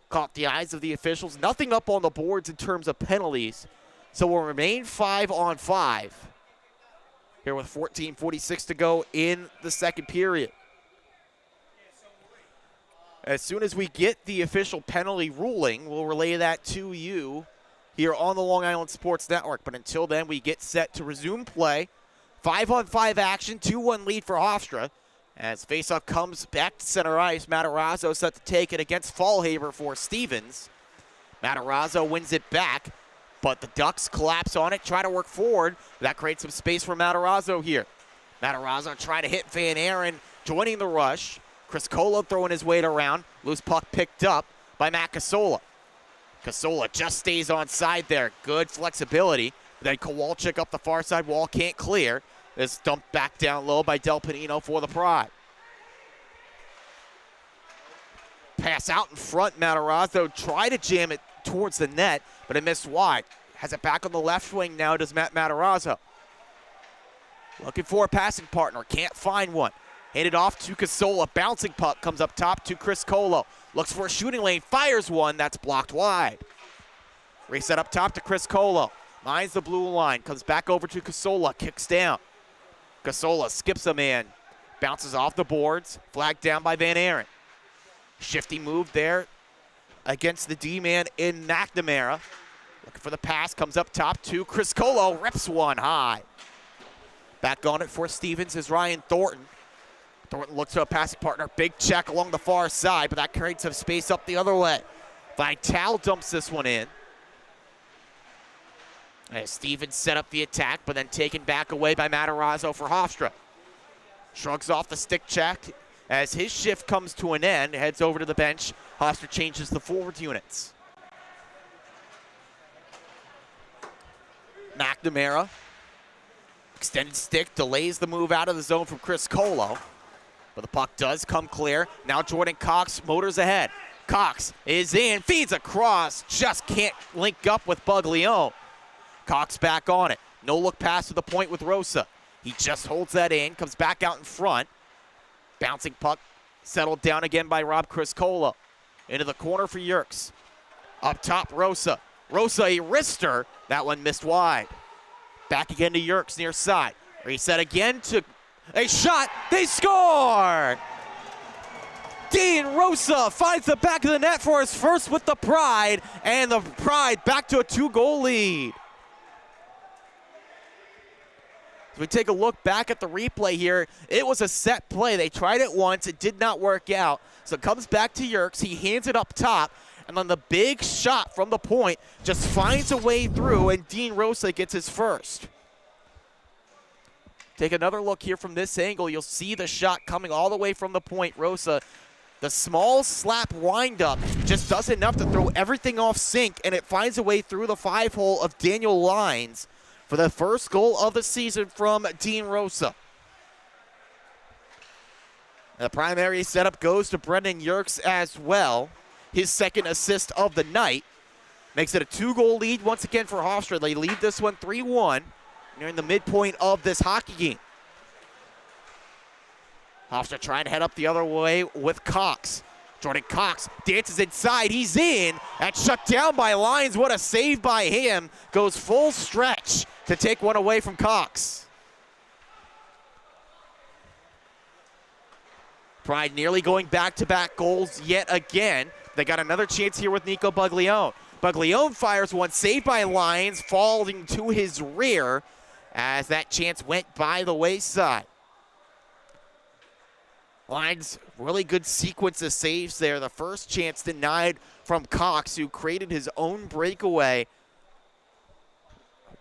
caught the eyes of the officials. Nothing up on the boards in terms of penalties, so we'll remain 5-on-5 here with 14:46 to go in the second period. As soon as we get the official penalty ruling, we'll relay that to you here on the Long Island Sports Network. But until then, we get set to resume play. 5-on-5 action, 2-1 lead for Hofstra. As faceoff comes back to center ice, Matarazzo set to take it against Fallhaber for Stevens. Matarazzo wins it back, but the Ducks collapse on it, try to work forward. That creates some space for Matarazzo here. Matarazzo trying to hit Van Aaron, joining the rush. Chris Colo throwing his weight around. Loose puck picked up by Matt Casola. Casola just stays on side there. Good flexibility. Then Kowalczyk up the far side wall, can't clear. It's dumped back down low by Del Panino for the Pride. Pass out in front, Matarazzo tried to jam it towards the net, but it missed wide. Has it back on the left wing now, does Matt Matarazzo. Looking for a passing partner, can't find one. Handed off to Casola, bouncing puck comes up top to Chris Colo. Looks for a shooting lane, fires one, that's blocked wide. Reset up top to Chris Colo. Minds the blue line, comes back over to Casola, kicks down. Casola skips a man, bounces off the boards, flagged down by Van Aaron. Shifty move there against the D-man in McNamara. Looking for the pass, comes up top to Chris Colo, rips one high. Back on it for Stevens is Ryan Thornton. Thornton looks to a passing partner, big check along the far side, but that creates some space up the other way. Vital dumps this one in. As Stevens set up the attack, but then taken back away by Matarazzo for Hofstra. Shrugs off the stick check. As his shift comes to an end, heads over to the bench. Hofstra changes the forward units. McNamara. Extended stick, delays the move out of the zone from Chris Colo. But the puck does come clear. Now Jordan Cox motors ahead. Cox is in, feeds across, just can't link up with Buglione. Cox back on it. No look pass to the point with Rosa. He just holds that in, comes back out in front. Bouncing puck settled down again by Rob Criscola. Into the corner for Yerkes. Up top, Rosa. Rosa, a wrister. That one missed wide. Back again to Yerkes near side. Reset again to a shot. They score! Dean Rosa finds the back of the net for his first with the Pride, and the Pride back to a 2-goal lead. As we take a look back at the replay here, it was a set play. They tried it once, it did not work out. So it comes back to Yerkes, he hands it up top, and then the big shot from the point just finds a way through, and Dean Rosa gets his first. Take another look here from this angle. You'll see the shot coming all the way from the point. Rosa, the small slap windup just does enough to throw everything off sync, and it finds a way through the 5-hole of Daniel Lyons for the first goal of the season from Dean Rosa. The primary setup goes to Brendan Yerkes as well. His second assist of the night. Makes it a 2-goal lead once again for Hofstra. They lead this one 3-1. Nearing the midpoint of this hockey game. Hofstra trying to head up the other way with Cox. Jordan Cox dances inside, he's in. That's shut down by Lyons. What a save by him. Goes full stretch to take one away from Cox. Pride nearly going back-to-back goals yet again. They got another chance here with Nico Buglione. Buglione fires one, saved by Lyons, falling to his rear as that chance went by the wayside. Lyons, really good sequence of saves there. The first chance denied from Cox, who created his own breakaway.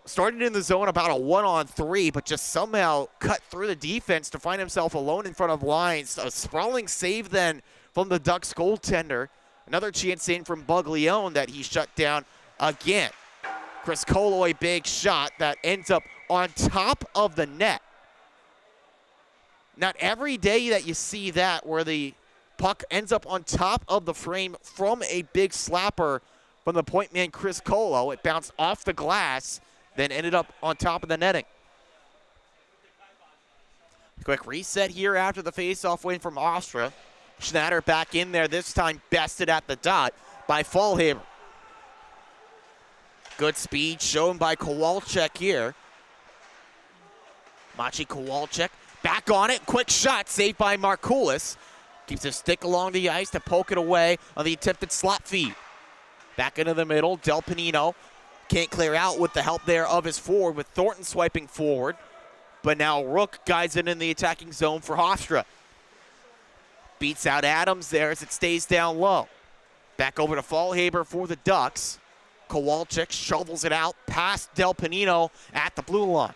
Started in the zone about a 1-on-3, but just somehow cut through the defense to find himself alone in front of Lyons. A sprawling save then from the Ducks goaltender. Another chance in from Buglione that he shut down again. Chris Colo, a big shot that ends up on top of the net. Not every day that you see that where the puck ends up on top of the frame from a big slapper from the point man Chris Colo. It bounced off the glass, then ended up on top of the netting. Quick reset here after the faceoff win from Hofstra. Schnatter back in there, this time bested at the dot by Fallhaber. Good speed shown by Kowalczyk here. Maciej Kowalczyk back on it, quick shot saved by Markoulis. Keeps his stick along the ice to poke it away on the attempted slot feed. Back into the middle, Del Panino can't clear out with the help there of his forward with Thornton swiping forward. But now Rook guides it in the attacking zone for Hofstra. Beats out Adams there as it stays down low. Back over to Fallhaber for the Ducks. Kowalczyk shovels it out past Del Panino at the blue line.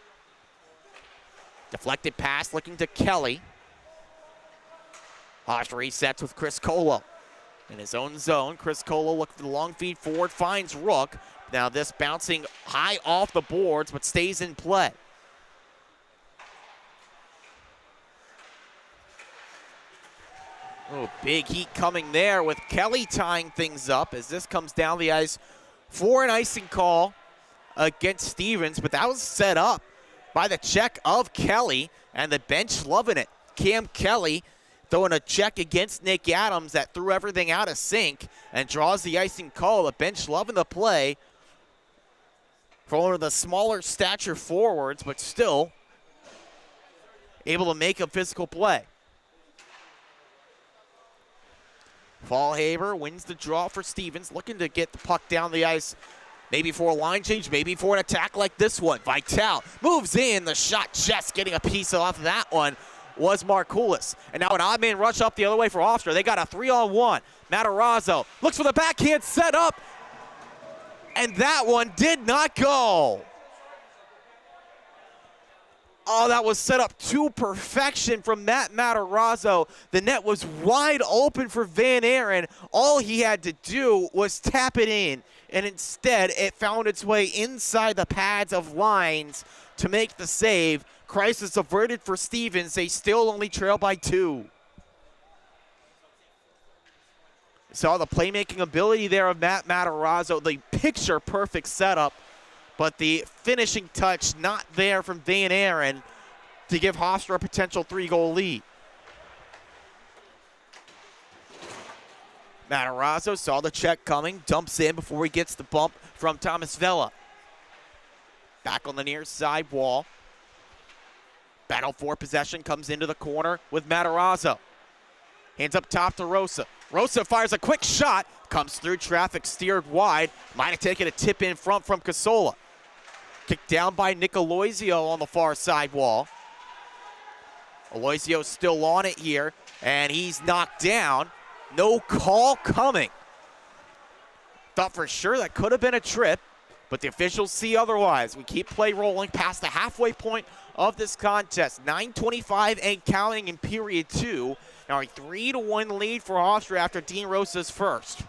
Deflected pass looking to Kelly. Hofstra resets with Chris Colo. In his own zone, Chris Colo looking for the long feed forward, finds Rook. Now this bouncing high off the boards, but stays in play. Oh, big heat coming there with Kelly tying things up as this comes down the ice for an icing call against Stevens, but that was set up by the check of Kelly, and the bench loving it. Cam Kelly throwing a check against Nick Adams that threw everything out of sync and draws the icing call. The bench loving the play for one of the smaller stature forwards, but still able to make a physical play. Fallhaber wins the draw for Stevens, looking to get the puck down the ice, maybe for a line change, maybe for an attack like this one. Vital moves in, the shot just getting a piece off that one was Markoulis. And now an odd man rush up the other way for Hofstra. They got a 3-on-1. Matarazzo looks for the backhand set up, and that one did not go. Oh, that was set up to perfection from Matt Matarazzo. The net was wide open for Van Aren. All he had to do was tap it in, and instead it found its way inside the pads of lines to make the save. Crisis averted for Stevens. They still only trail by 2. Saw the playmaking ability there of Matt Matarazzo. The picture-perfect setup, but the finishing touch not there from Van Aren to give Hofstra a potential 3-goal lead. Matarazzo saw the check coming, dumps in before he gets the bump from Thomas Vela. Back on the near side wall. Battle for possession, comes into the corner with Matarazzo. Hands up top to Rosa. Rosa fires a quick shot, comes through traffic, steered wide. Might have taken a tip in front from Casola. Kicked down by Nick Aloisio on the far side wall. Aloisio's still on it here, and he's knocked down. No call coming. Thought for sure that could have been a trip, but the officials see otherwise. We keep play rolling past the halfway point of this contest. 9:25 and counting in period 2. Now a 3-1 lead for Hofstra after Dean Rosa's first.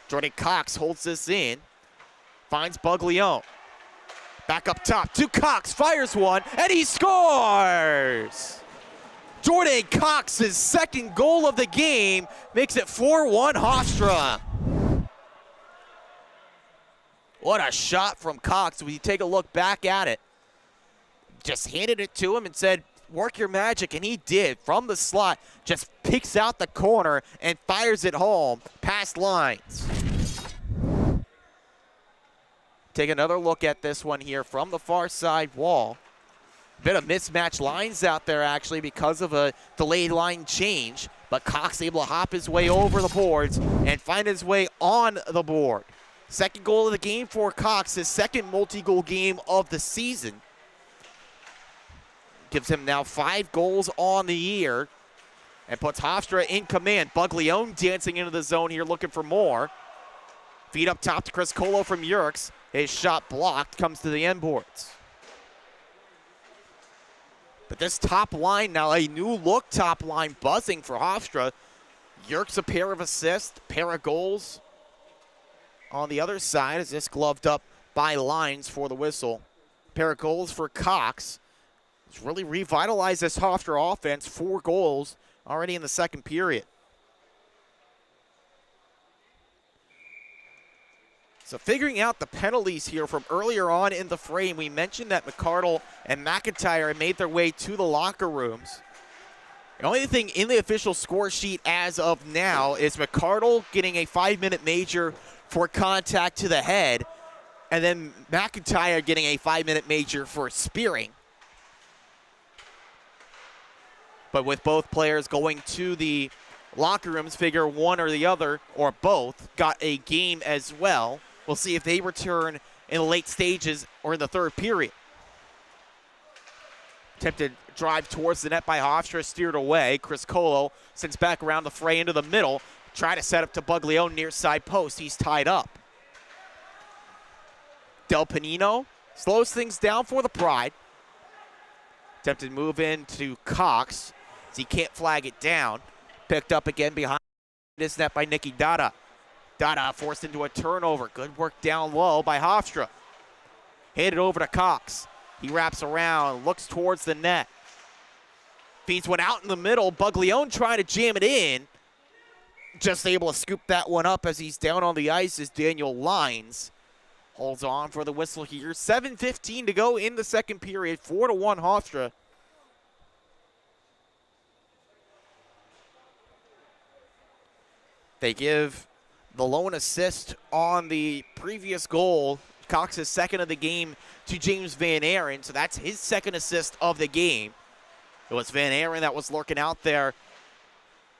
Jordan Cox holds this in. Finds Buglione. Back up top to Cox, fires one, and he scores! Jordan Cox's second goal of the game makes it 4-1 Hofstra. What a shot from Cox. When you take a look back at it, just handed it to him and said, work your magic, and he did. From the slot, just picks out the corner and fires it home past lines. Take another look at this one here from the far side wall. Bit of mismatched lines out there actually because of a delayed line change, but Cox able to hop his way over the boards and find his way on the board. Second goal of the game for Cox, his second multi-goal game of the season. Gives him now 5 goals on the year and puts Hofstra in command. Buglione dancing into the zone here looking for more. Feed up top to Chris Colo from Yerkes. His shot blocked, comes to the end boards. But this top line now, a new look top line buzzing for Hofstra. Yerkes a pair of assists, pair of goals. On the other side is this gloved up by lines for the whistle. Pair of goals for Cox. It's really revitalized this Hofstra offense. 4 goals already in the second period. So figuring out the penalties here from earlier on in the frame, we mentioned that McCardle and McIntyre made their way to the locker rooms. The only thing in the official score sheet as of now is McCardle getting a 5-minute major for contact to the head, and then McIntyre getting a 5-minute major for spearing. But with both players going to the locker rooms, figure one or the other, or both, got a game as well. We'll see if they return in the late stages or in the third period. Attempted drive towards the net by Hofstra, steered away. Chris Colo sends back around the fray into the middle. Try to set up to Buglione near side post. He's tied up. Del Panino slows things down for the Pride. Attempted move in to Cox as he can't flag it down. Picked up again behind this net by Nicky Dada. Dada forced into a turnover. Good work down low by Hofstra. Handed over to Cox. He wraps around, looks towards the net. Feeds one out in the middle. Buglione trying to jam it in. Just able to scoop that one up as he's down on the ice as Daniel Lines holds on for the whistle here. 7:15 to go in the second period. 4-1 Hofstra. They give the lone assist on the previous goal, Cox's second of the game, to James Van Aaron. So that's his second assist of the game. It was Van Aaron that was lurking out there,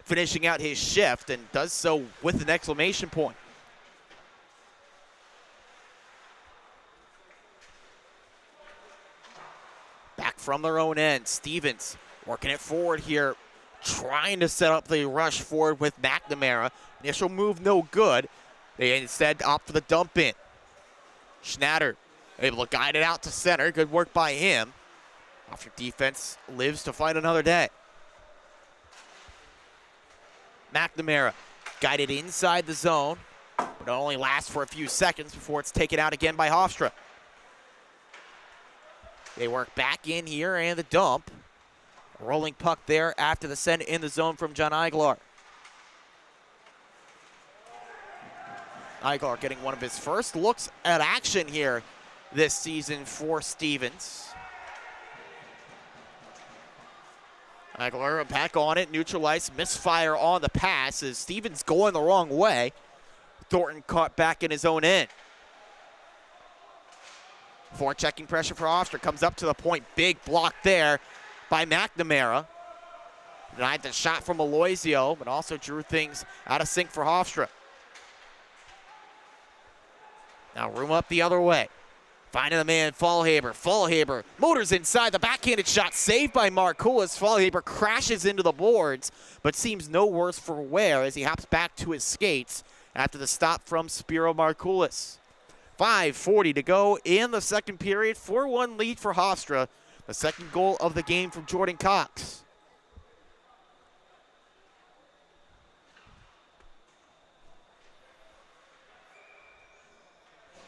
finishing out his shift, and does so with an exclamation point. Back from their own end, Stevens working it forward here, trying to set up the rush forward with McNamara. Initial move no good. They instead opt for the dump in. Schnatter able to guide it out to center. Good work by him. After defense lives to fight another day. McNamara guided inside the zone, but it only lasts for a few seconds before it's taken out again by Hofstra. They work back in here and the dump. Rolling puck there after the send in the zone from John Aguilar. Aguilar getting one of his first looks at action here this season for Stevens. Aguilar back on it, neutralized, misfire on the pass as Stevens going the wrong way. Thornton caught back in his own end. Checking pressure for Hofstra, comes up to the point, big block there by McNamara. Denied the shot from Aloisio, but also drew things out of sync for Hofstra. Now room up the other way. Finding the man, Fallhaber. Fallhaber motors inside. The backhanded shot saved by Markoulis. Fallhaber crashes into the boards, but seems no worse for wear as he hops back to his skates after the stop from Spiro Markoulis. 5:40 to go in the second period. 4-1 lead for Hofstra. The second goal of the game from Jordan Cox.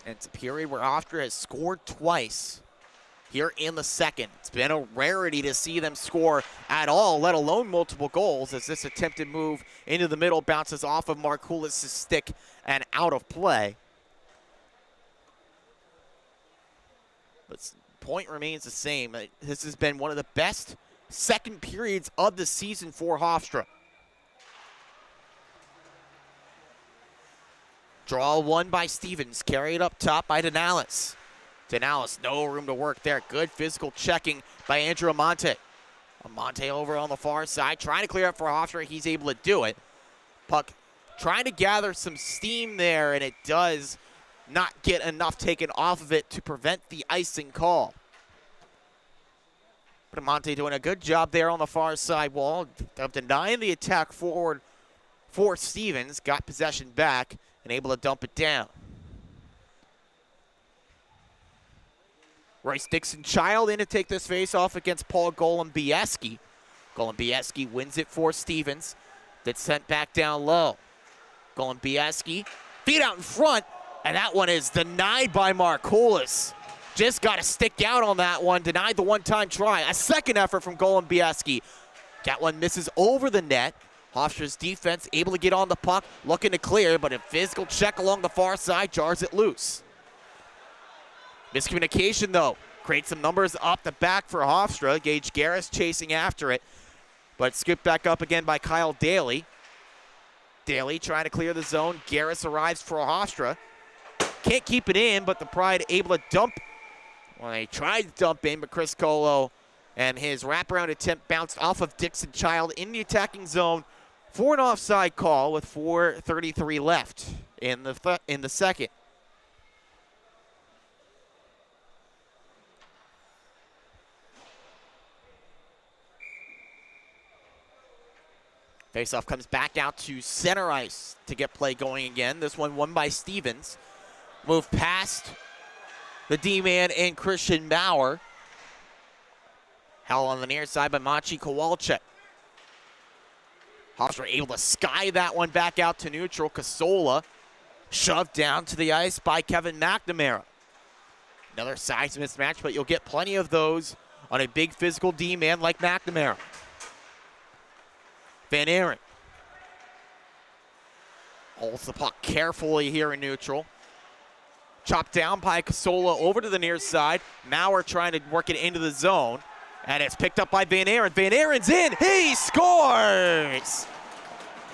And it's a period where Hofstra has scored twice here in the second. It's been a rarity to see them score at all, let alone multiple goals, as this attempted move into the middle bounces off of Markoulis' stick and out of play. But the point remains the same. This has been one of the best second periods of the season for Hofstra. Draw one by Stevens, carried up top by Denales. Denales, no room to work there. Good physical checking by Andrew Amante. Amante over on the far side, trying to clear up for Hofstra. He's able to do it. Puck trying to gather some steam there, and it does not get enough taken off of it to prevent the icing call. But Amante doing a good job there on the far side wall of denying the attack forward for Stevens. Got possession back and able to dump it down. Royce Dixon-Child in to take this face-off against Paul Golombiewski. Golombiewski wins it for Stevens. That's sent back down low. Golombiewski, feet out in front, and that one is denied by Markoulis. Just got to stick out on that one, denied the one-time try. A second effort from Golombiewski. That one misses over the net. Hofstra's defense able to get on the puck, looking to clear, but a physical check along the far side jars it loose. Miscommunication, though. Creates some numbers up the back for Hofstra. Gage Garris chasing after it, but scooped back up again by Kyle Daly. Daly trying to clear the zone. Garris arrives for Hofstra. Can't keep it in, but the Pride able to dump. Well, they tried to dump in, but Chris Colo and his wraparound attempt bounced off of Dixon-Child in the attacking zone for an offside call with 4:33 left in the second. Faceoff comes back out to center ice to get play going again. This one won by Stevens. Move past the D-man and Christian Bauer. Held on the near side by Maciej Kowalczyk. Hofstra able to sky that one back out to neutral. Casola shoved down to the ice by Kevin McNamara. Another size mismatch, but you'll get plenty of those on a big physical D-man like McNamara. Van Aren holds the puck carefully here in neutral. Chopped down by Casola over to the near side. Maurer trying to work it into the zone. And it's picked up by Van Aren. Van Aren's in. He scores!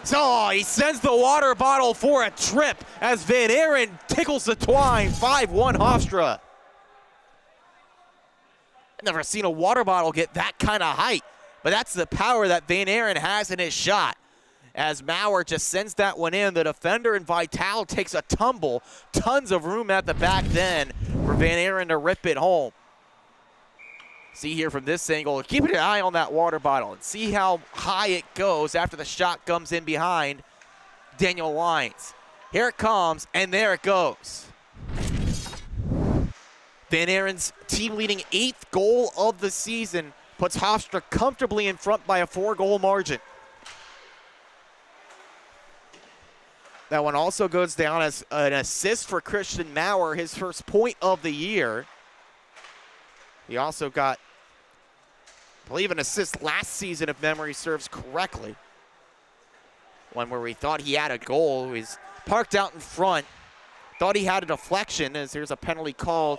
So he sends the water bottle for a trip as Van Aren tickles the twine. 5-1 Hofstra. I've never seen a water bottle get that kind of height. But that's the power that Van Aren has in his shot. As Maurer just sends that one in, the defender and Vital takes a tumble. Tons of room at the back then for Van Aren to rip it home. See here from this angle, keep an eye on that water bottle and see how high it goes after the shot comes in behind Daniel Lyons. Here it comes, and there it goes. Van Aren's team-leading 8th goal of the season puts Hofstra comfortably in front by a 4-goal margin. That one also goes down as an assist for Christian Maurer, his first point of the year. He also got, I believe, an assist last season, if memory serves correctly. One where we thought he had a goal. He's parked out in front. Thought he had a deflection, as there's a penalty called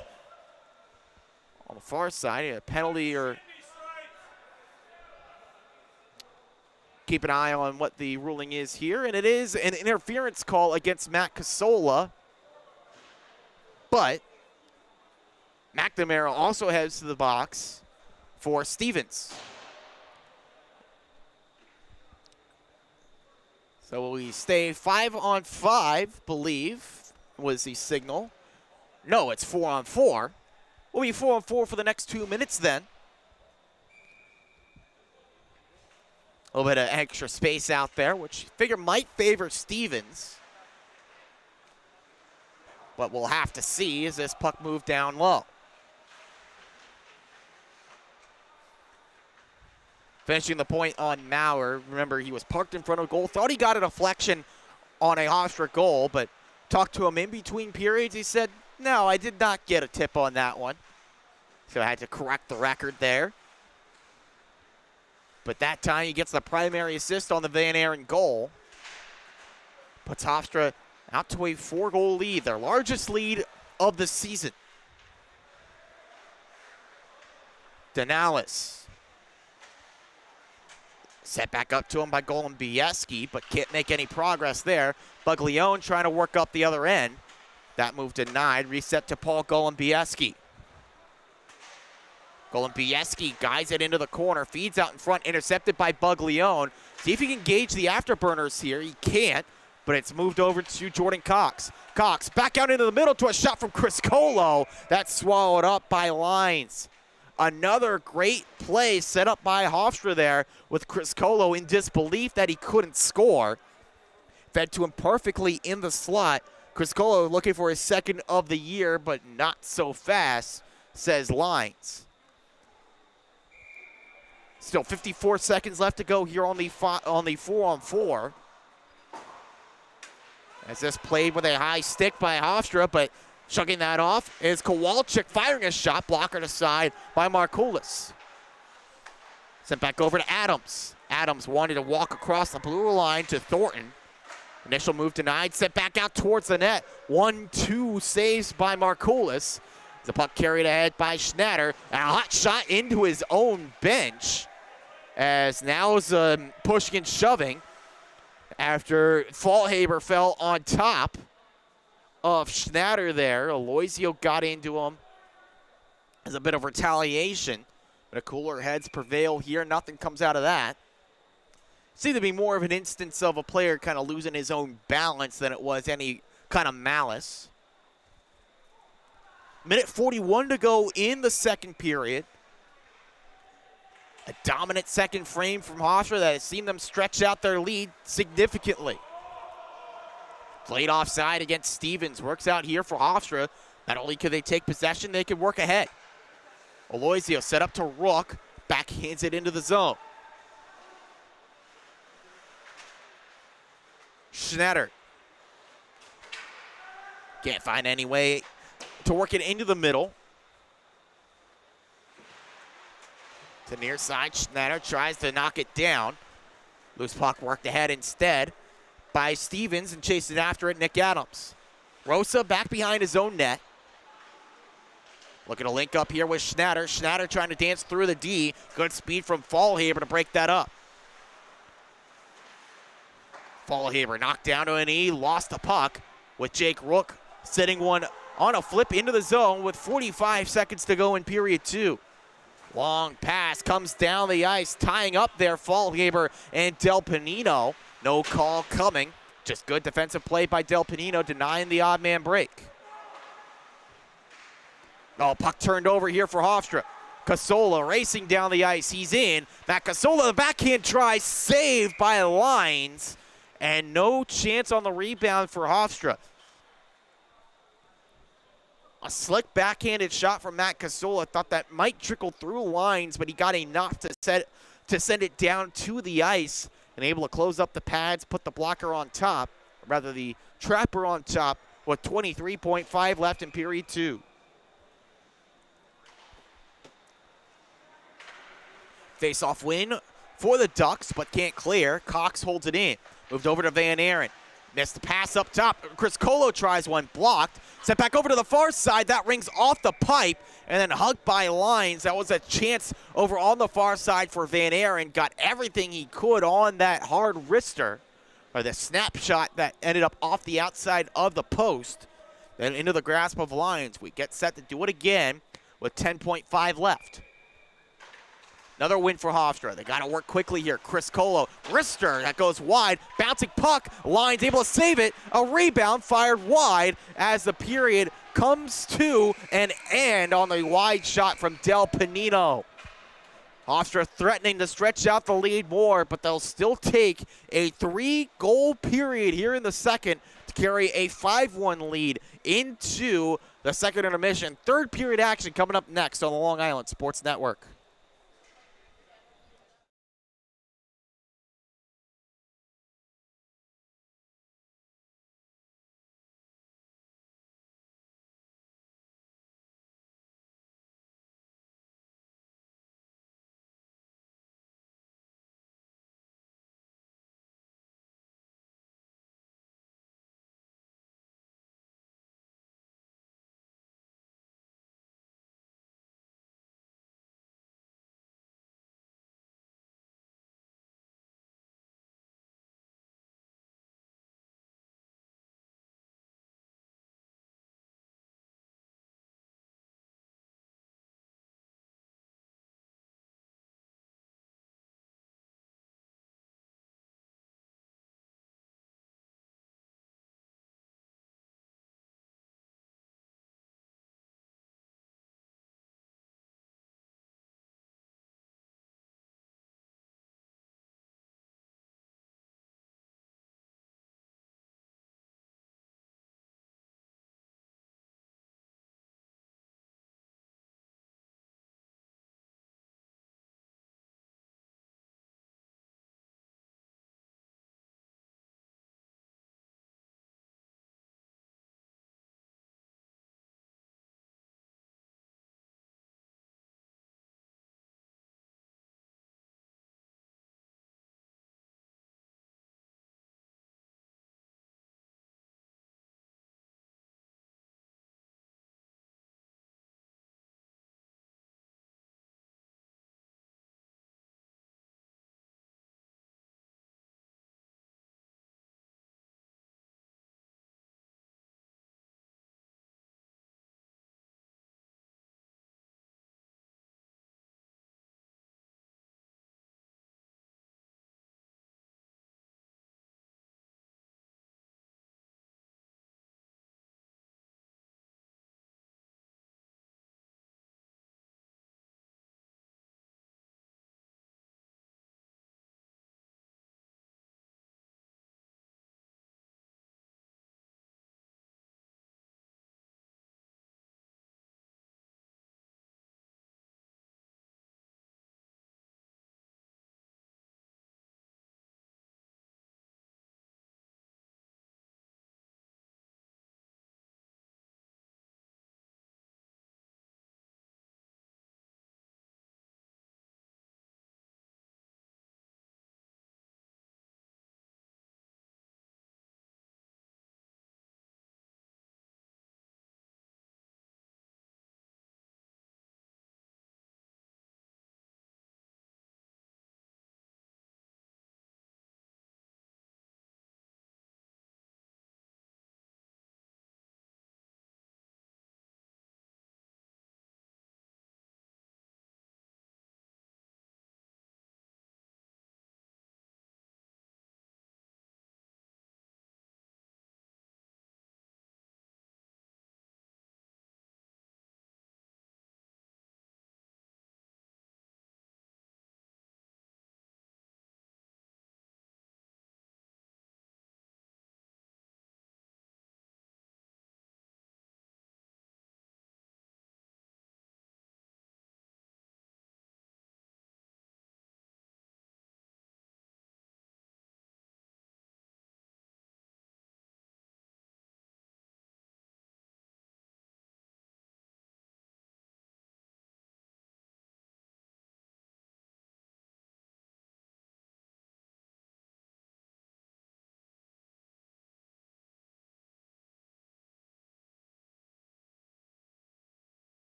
on the far side. A penalty, or keep an eye on what the ruling is here. And it is an interference call against Matt Casola. But McNamara also heads to the box for Stevens. So we stay 5-on-5, believe, was the signal. No, it's 4-on-4. We'll be 4-on-4 for the next 2 minutes then. A little bit of extra space out there, which I figure might favor Stevens. But we'll have to see as this puck move down low. Finishing the point on Maurer. Remember, he was parked in front of goal. Thought he got a deflection on a Hofstra goal, but talked to him in between periods. He said, no, I did not get a tip on that one. So I had to correct the record there. But that time he gets the primary assist on the Van Aren goal. Puts Hofstra out to a 4-goal lead, their largest lead of the season. Denales. Set back up to him by Golubieski, but can't make any progress there. Buglione trying to work up the other end. That move denied. Reset to Paul Golubieski. Golubieski guides it into the corner, feeds out in front, intercepted by Buglione. See if he can gauge the afterburners here. He can't, but it's moved over to Jordan Cox. Cox back out into the middle to a shot from Chris Colo. That's swallowed up by Lyons. Another great play set up by Hofstra there with Chris Colo in disbelief that he couldn't score. Fed to him perfectly in the slot. Chris Colo looking for his second of the year, but not so fast, says Lyons. Still 54 seconds left to go here on the 4-on-4. As this played with a high stick by Hofstra, but shucking that off is Kowalczyk firing a shot, blockered aside by Markoulis. Sent back over to Adams. Adams wanted to walk across the blue line to Thornton. Initial move denied, sent back out towards the net. 1-2 saves by Markoulis. The puck carried ahead by Schnatter. A hot shot into his own bench. As now is pushing and shoving after Fallhaber fell on top of Schnatter there. Aloisio got into him as a bit of retaliation. But a cooler heads prevail here. Nothing comes out of that. Seemed to be more of an instance of a player kind of losing his own balance than it was any kind of malice. Minute 41 to go in the second period. A dominant second frame from Hofstra that has seen them stretch out their lead significantly. Played offside against Stevens. Works out here for Hofstra. Not only could they take possession, they could work ahead. Aloisio set up to Rook. Backhands it into the zone. Schnetter. Can't find any way to work it into the middle. To near side, Schnetter tries to knock it down. Loose puck worked ahead instead by Stevens and chasing after it, Nick Adams. Rosa back behind his own net. Looking to link up here with Schnatter. Schnatter trying to dance through the D. Good speed from Fallhaber to break that up. Fallhaber knocked down to an E, lost the puck with Jake Rook setting one on a flip into the zone with 45 seconds to go in period 2. Long pass comes down the ice, tying up there Fallhaber and Del Panino. No call coming. Just good defensive play by Del Panino, denying the odd man break. Oh, puck turned over here for Hofstra. Casola racing down the ice. He's in. Matt Casola, the backhand try, saved by Lines. And no chance on the rebound for Hofstra. A slick backhanded shot from Matt Casola. Thought that might trickle through Lines, but he got enough to send it down to the ice and able to close up the pads, put the blocker on top, or rather the trapper on top with 23.5 left in period 2. Face-off win for the Ducks, but can't clear. Cox holds it in. Moved over to Van Aaron. Missed the pass up top. Chris Colo tries one, blocked. Sent back over to the far side. That rings off the pipe and then hugged by Lines. That was a chance over on the far side for Van Aaron. Got everything he could on that hard wrister, or the snapshot that ended up off the outside of the post. Then into the grasp of Lines. We get set to do it again with 10.5 left. Another win for Hofstra. They got to work quickly here. Chris Colo, wrister that goes wide. Bouncing puck. Lines able to save it. A rebound fired wide as the period comes to an end on the wide shot from Del Panino. Hofstra threatening to stretch out the lead more, but they'll still take a 3-goal period here in the second to carry a 5-1 lead into the second intermission. Third period action coming up next on the Long Island Sports Network.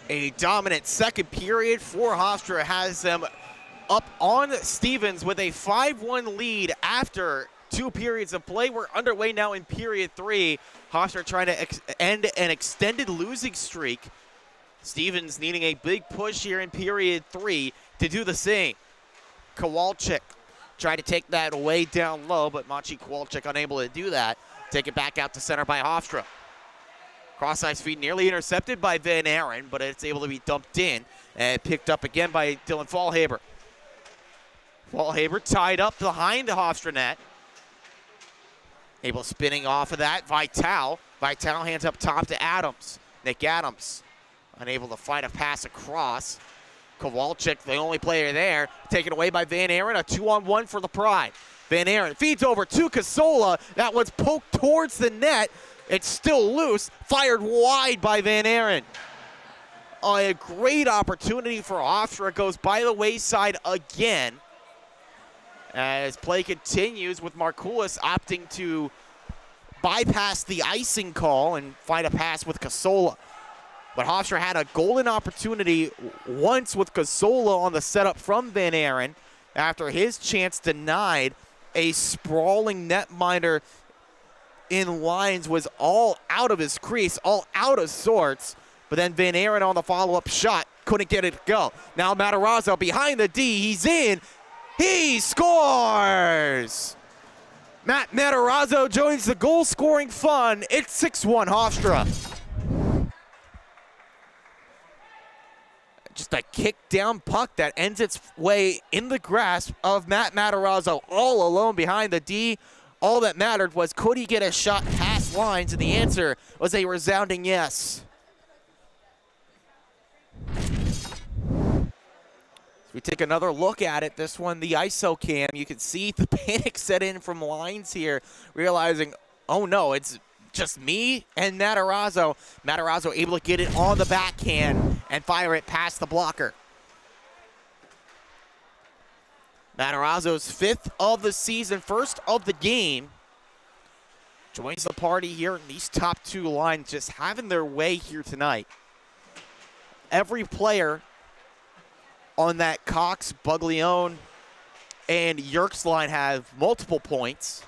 A dominant second period for Hofstra has them up on Stevens with a 5-1 lead after 2 periods of play. We're underway now in period 3. Hofstra trying to end an extended losing streak. Stevens needing a big push here in period 3 to do the same. Kowalczyk tried to take that away down low, but Maciej Kowalczyk unable to do that. Take it back out to center by Hofstra. Cross-ice feed nearly intercepted by Van Aren, but it's able to be dumped in and picked up again by Dylan Fallhaber. Fallhaber tied up behind the Hofstra net. Able spinning off of that, Vital. Vital hands up top to Adams. Nick Adams unable to find a pass across. Kowalczyk, the only player there, taken away by Van Aren. A 2-on-1 for the Pride. Van Aren feeds over to Casola. That one's poked towards the net. It's still loose, fired wide by Van Aren. A great opportunity for Hofstra goes by the wayside again. As play continues with Markoulis opting to bypass the icing call and find a pass with Casola. But Hofstra had a golden opportunity once with Casola on the setup from Van Aren after his chance denied. A sprawling netminder in lines was all out of his crease, all out of sorts. But then Van Aren on the follow-up shot couldn't get it to go. Now Matarazzo behind the D, he's in. He scores! Matt Matarazzo joins the goal-scoring fun. It's 6-1 Hofstra. Just a kick-down puck that ends its way in the grasp of Matt Matarazzo, all alone behind the D. All that mattered was, could he get a shot past lines? And the answer was a resounding yes. We take another look at it. This one, the ISO cam. You can see the panic set in from lines here, realizing, oh no, it's just me and Matarazzo. Matarazzo able to get it on the backhand and fire it past the blocker. Matarazzo's 5th of the season, 1st of the game. Joins the party here, and these top 2 lines just having their way here tonight. Every player on that Cox, Buglione, and Yerkes line have multiple points.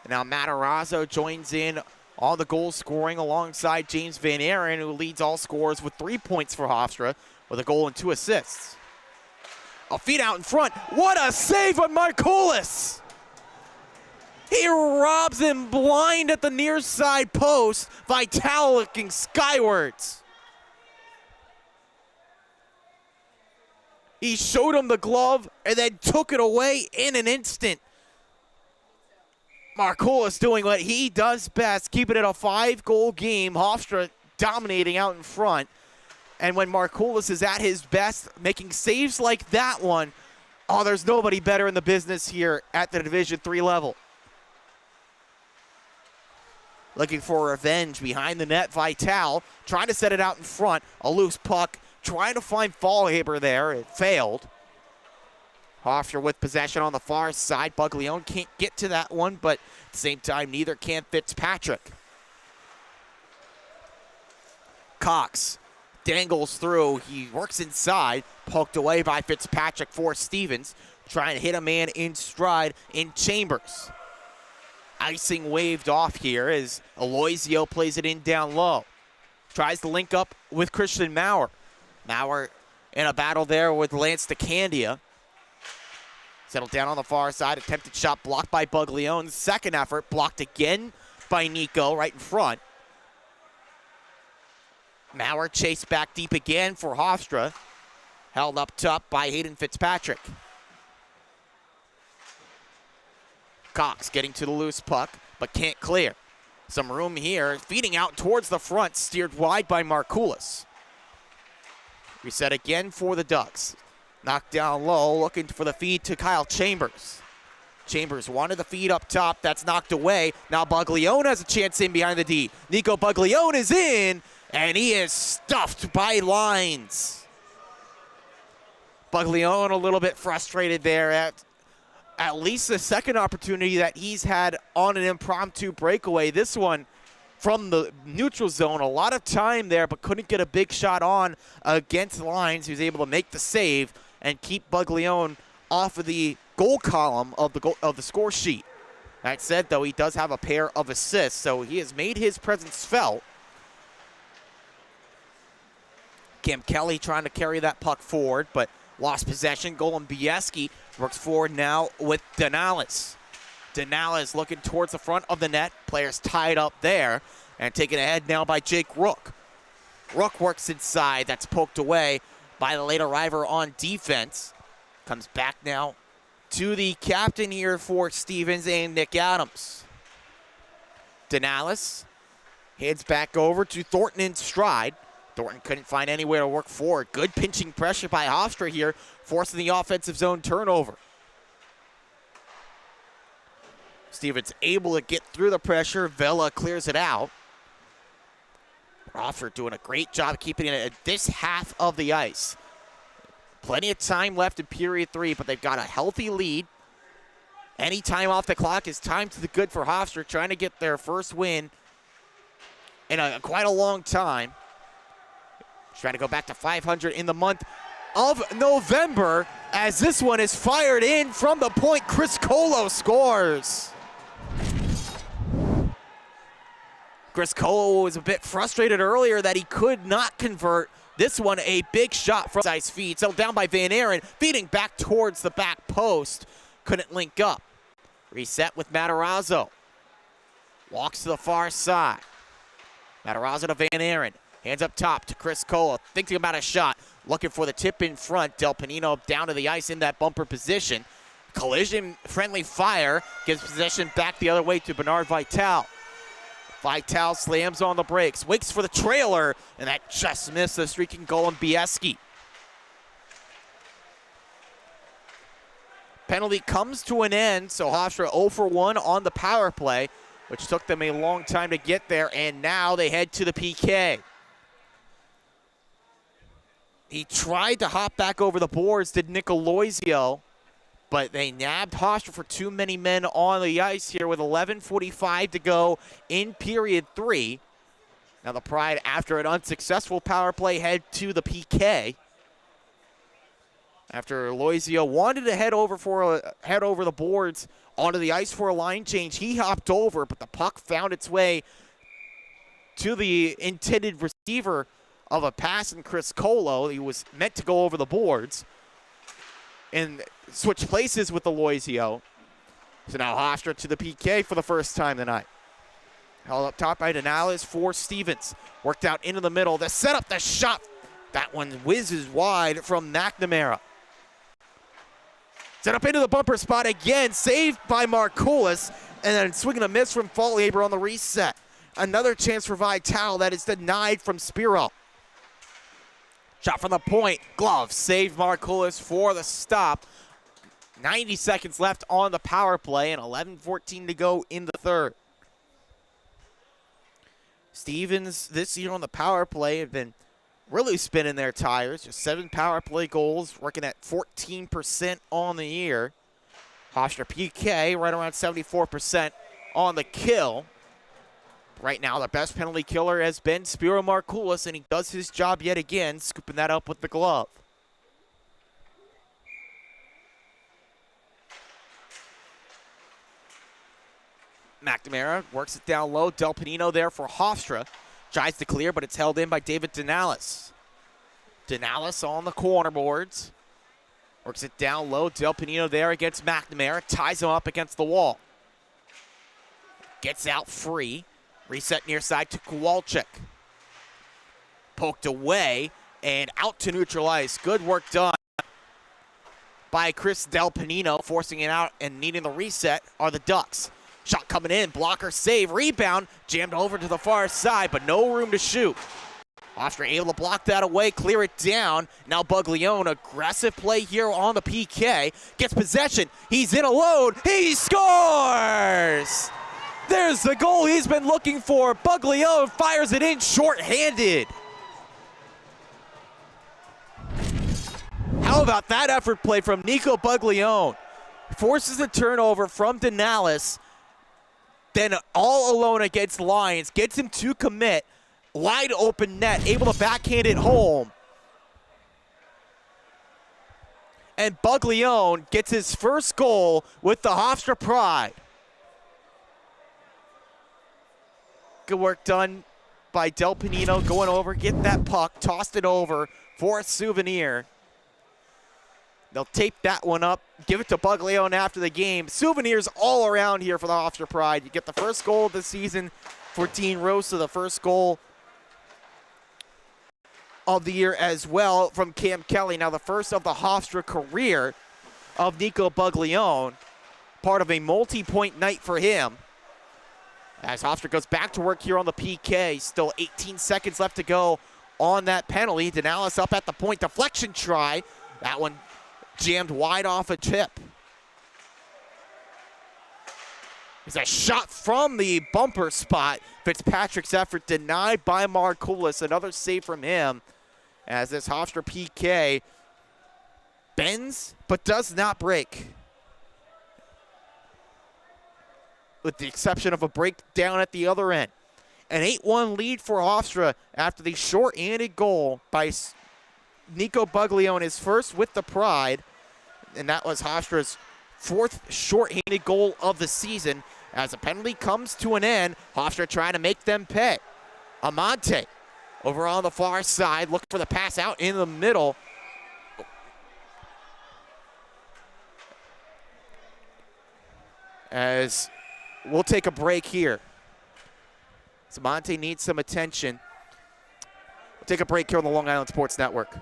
And now Matarazzo joins in on the goal scoring alongside James Van Aren, who leads all scorers with 3 points for Hofstra with a goal and 2 assists. A feed out in front. What a save on Markoulis! He robs him blind at the near side post. Vital looking skywards. He showed him the glove and then took it away in an instant. Markoulis doing what he does best, keeping it a 5-goal game. Hofstra dominating out in front. And when Markoulis is at his best, making saves like that one, oh, there's nobody better in the business here at the Division III level. Looking for revenge behind the net, Vital trying to set it out in front. A loose puck, trying to find Fallhaber there. It failed. Hofstra with possession on the far side. Buglione can't get to that one, but at the same time, neither can Fitzpatrick. Cox dangles through. He works inside, poked away by Fitzpatrick for Stevens, trying to hit a man in stride in Chambers. Icing waved off here as Aloisio plays it in down low. Tries to link up with Christian Maurer. Maurer in a battle there with Lance DeCandia. Settled down on the far side. Attempted shot blocked by Buglione. Second effort blocked again by Nico right in front. Maurer chased back deep again for Hofstra. Held up top by Hayden Fitzpatrick. Cox getting to the loose puck, but can't clear. Some room here. Feeding out towards the front, steered wide by Markoulis. Reset again for the Ducks. Knocked down low, looking for the feed to Kyle Chambers. Chambers wanted the feed up top. That's knocked away. Now Buglione has a chance in behind the D. Nico Buglione is in, and he is stuffed by lines. Buglione a little bit frustrated there at least the second opportunity that he's had on an impromptu breakaway. This one from the neutral zone. A lot of time there, but couldn't get a big shot on against Lyons. He was able to make the save and keep Buglione off of the goal column of the score sheet. That said, though, he does have a pair of assists, so he has made his presence felt. Cam Kelly trying to carry that puck forward, but lost possession. Golan Bieski works forward now with Denales. Denales looking towards the front of the net. Players tied up there and taken ahead now by Jake Rook. Rook works inside. That's poked away by the late arriver on defense. Comes back now to the captain here for Stevens and Nick Adams. Denales heads back over to Thornton in stride. Thornton couldn't find anywhere to work forward. Good pinching pressure by Hofstra here, forcing the offensive zone turnover. Stevens able to get through the pressure. Vela clears it out. Hofstra doing a great job keeping it at this half of the ice. Plenty of time left in period 3, but they've got a healthy lead. Any time off the clock is time to the good for Hofstra, trying to get their first win in quite a long time. Trying to go back to 500 in the month of November, as this one is fired in from the point. Chris Colo scores. Chris Colo was a bit frustrated earlier that he could not convert. This one, a big shot from ice feed. Settled down by Van Aaron, feeding back towards the back post. Couldn't link up. Reset with Matarazzo. Walks to the far side. Matarazzo to Van Aaron. Hands up top to Chris Colo, thinking about a shot. Looking for the tip in front. Del Panino down to the ice in that bumper position. Collision, friendly fire. Gives possession back the other way to Bernard Vital. Vital slams on the brakes. Waits for the trailer, and that just missed the streaking Golan Bieski. Penalty comes to an end, so Hofstra 0 for 1 on the power play, which took them a long time to get there, and now they head to the PK. He tried to hop back over the boards, did Nick Aloisio, but they nabbed Hofstra for too many men on the ice here with 11:45 to go in period 3. Now the Pride, after an unsuccessful power play, head to the PK. After Aloisio wanted to head over the boards onto the ice for a line change, he hopped over, but the puck found its way to the intended receiver of a pass in Chris Colo. He was meant to go over the boards and switch places with Aloisio. So now Hofstra to the PK for the first time tonight. Held up top by Denales for Stevens. Worked out into the middle. The setup, the shot. That one whizzes wide from McNamara. Set up into the bumper spot again. Saved by Markoulis. And then swinging a miss from Faulhaber on the reset. Another chance for Vital that is denied from Spiro. Shot from the point. Glove saved Markoulis for the stop. 90 seconds left on the power play and 11:14 to go in the third. Stevens this year on the power play have been really spinning their tires. Just 7 power play goals, working at 14% on the year. Hofstra PK right around 74% on the kill. Right now, the best penalty killer has been Spiro Markoulis, and he does his job yet again, scooping that up with the glove. McNamara works it down low. Del Panino there for Hofstra. Tries to clear, but it's held in by David Denales. Denales on the corner boards. Works it down low. Del Panino there against McNamara. Ties him up against the wall. Gets out free. Reset near side to Kowalczyk. Poked away and out to neutral ice. Good work done by Chris Del Panino. Forcing it out and needing the reset are the Ducks. Shot coming in. Blocker save. Rebound. Jammed over to the far side, but no room to shoot. Hofstra able to block that away, clear it down. Now Buglione, aggressive play here on the PK. Gets possession. He's in alone. He scores! There's the goal he's been looking for. Buglione fires it in short-handed. How about that effort play from Nico Buglione? Forces a turnover from Denales. then all alone against Lyons, gets him to commit. Wide open net, able to backhand it home. And Buglione gets his first goal with the Hofstra Pride. Good work done by Del Pinino, going over, get that puck, tossed it over for a Souvenir. They'll tape that one up, give it to Buglione after the game. Souvenirs all around here for the Hofstra Pride. You get the first goal of the season for Dean Rosa, the first goal of the year as well from Cam Kelly. Now the first of the Hofstra career of Nico Buglione, part of a multi-point night for him. As Hofstra goes back to work here on the PK, still 18 seconds left to go on that penalty. Denales up at the point, deflection try. That one jammed wide off a tip. It's a shot from the bumper spot. Fitzpatrick's effort denied by Markoulis. Another save from him as this Hofstra PK bends but does not break. With the exception of a breakdown at the other end. An 8-1 lead for Hofstra after the short-handed goal by Nico Buglione, his first with the Pride. And that was Hofstra's fourth short-handed goal of the season. As the penalty comes to an end, Hofstra trying to make them pay. Amante over on the far side, looking for the pass out in the middle. As we'll take a break here. So Monte needs some attention. We'll take a break here on the Long Island Sports Network.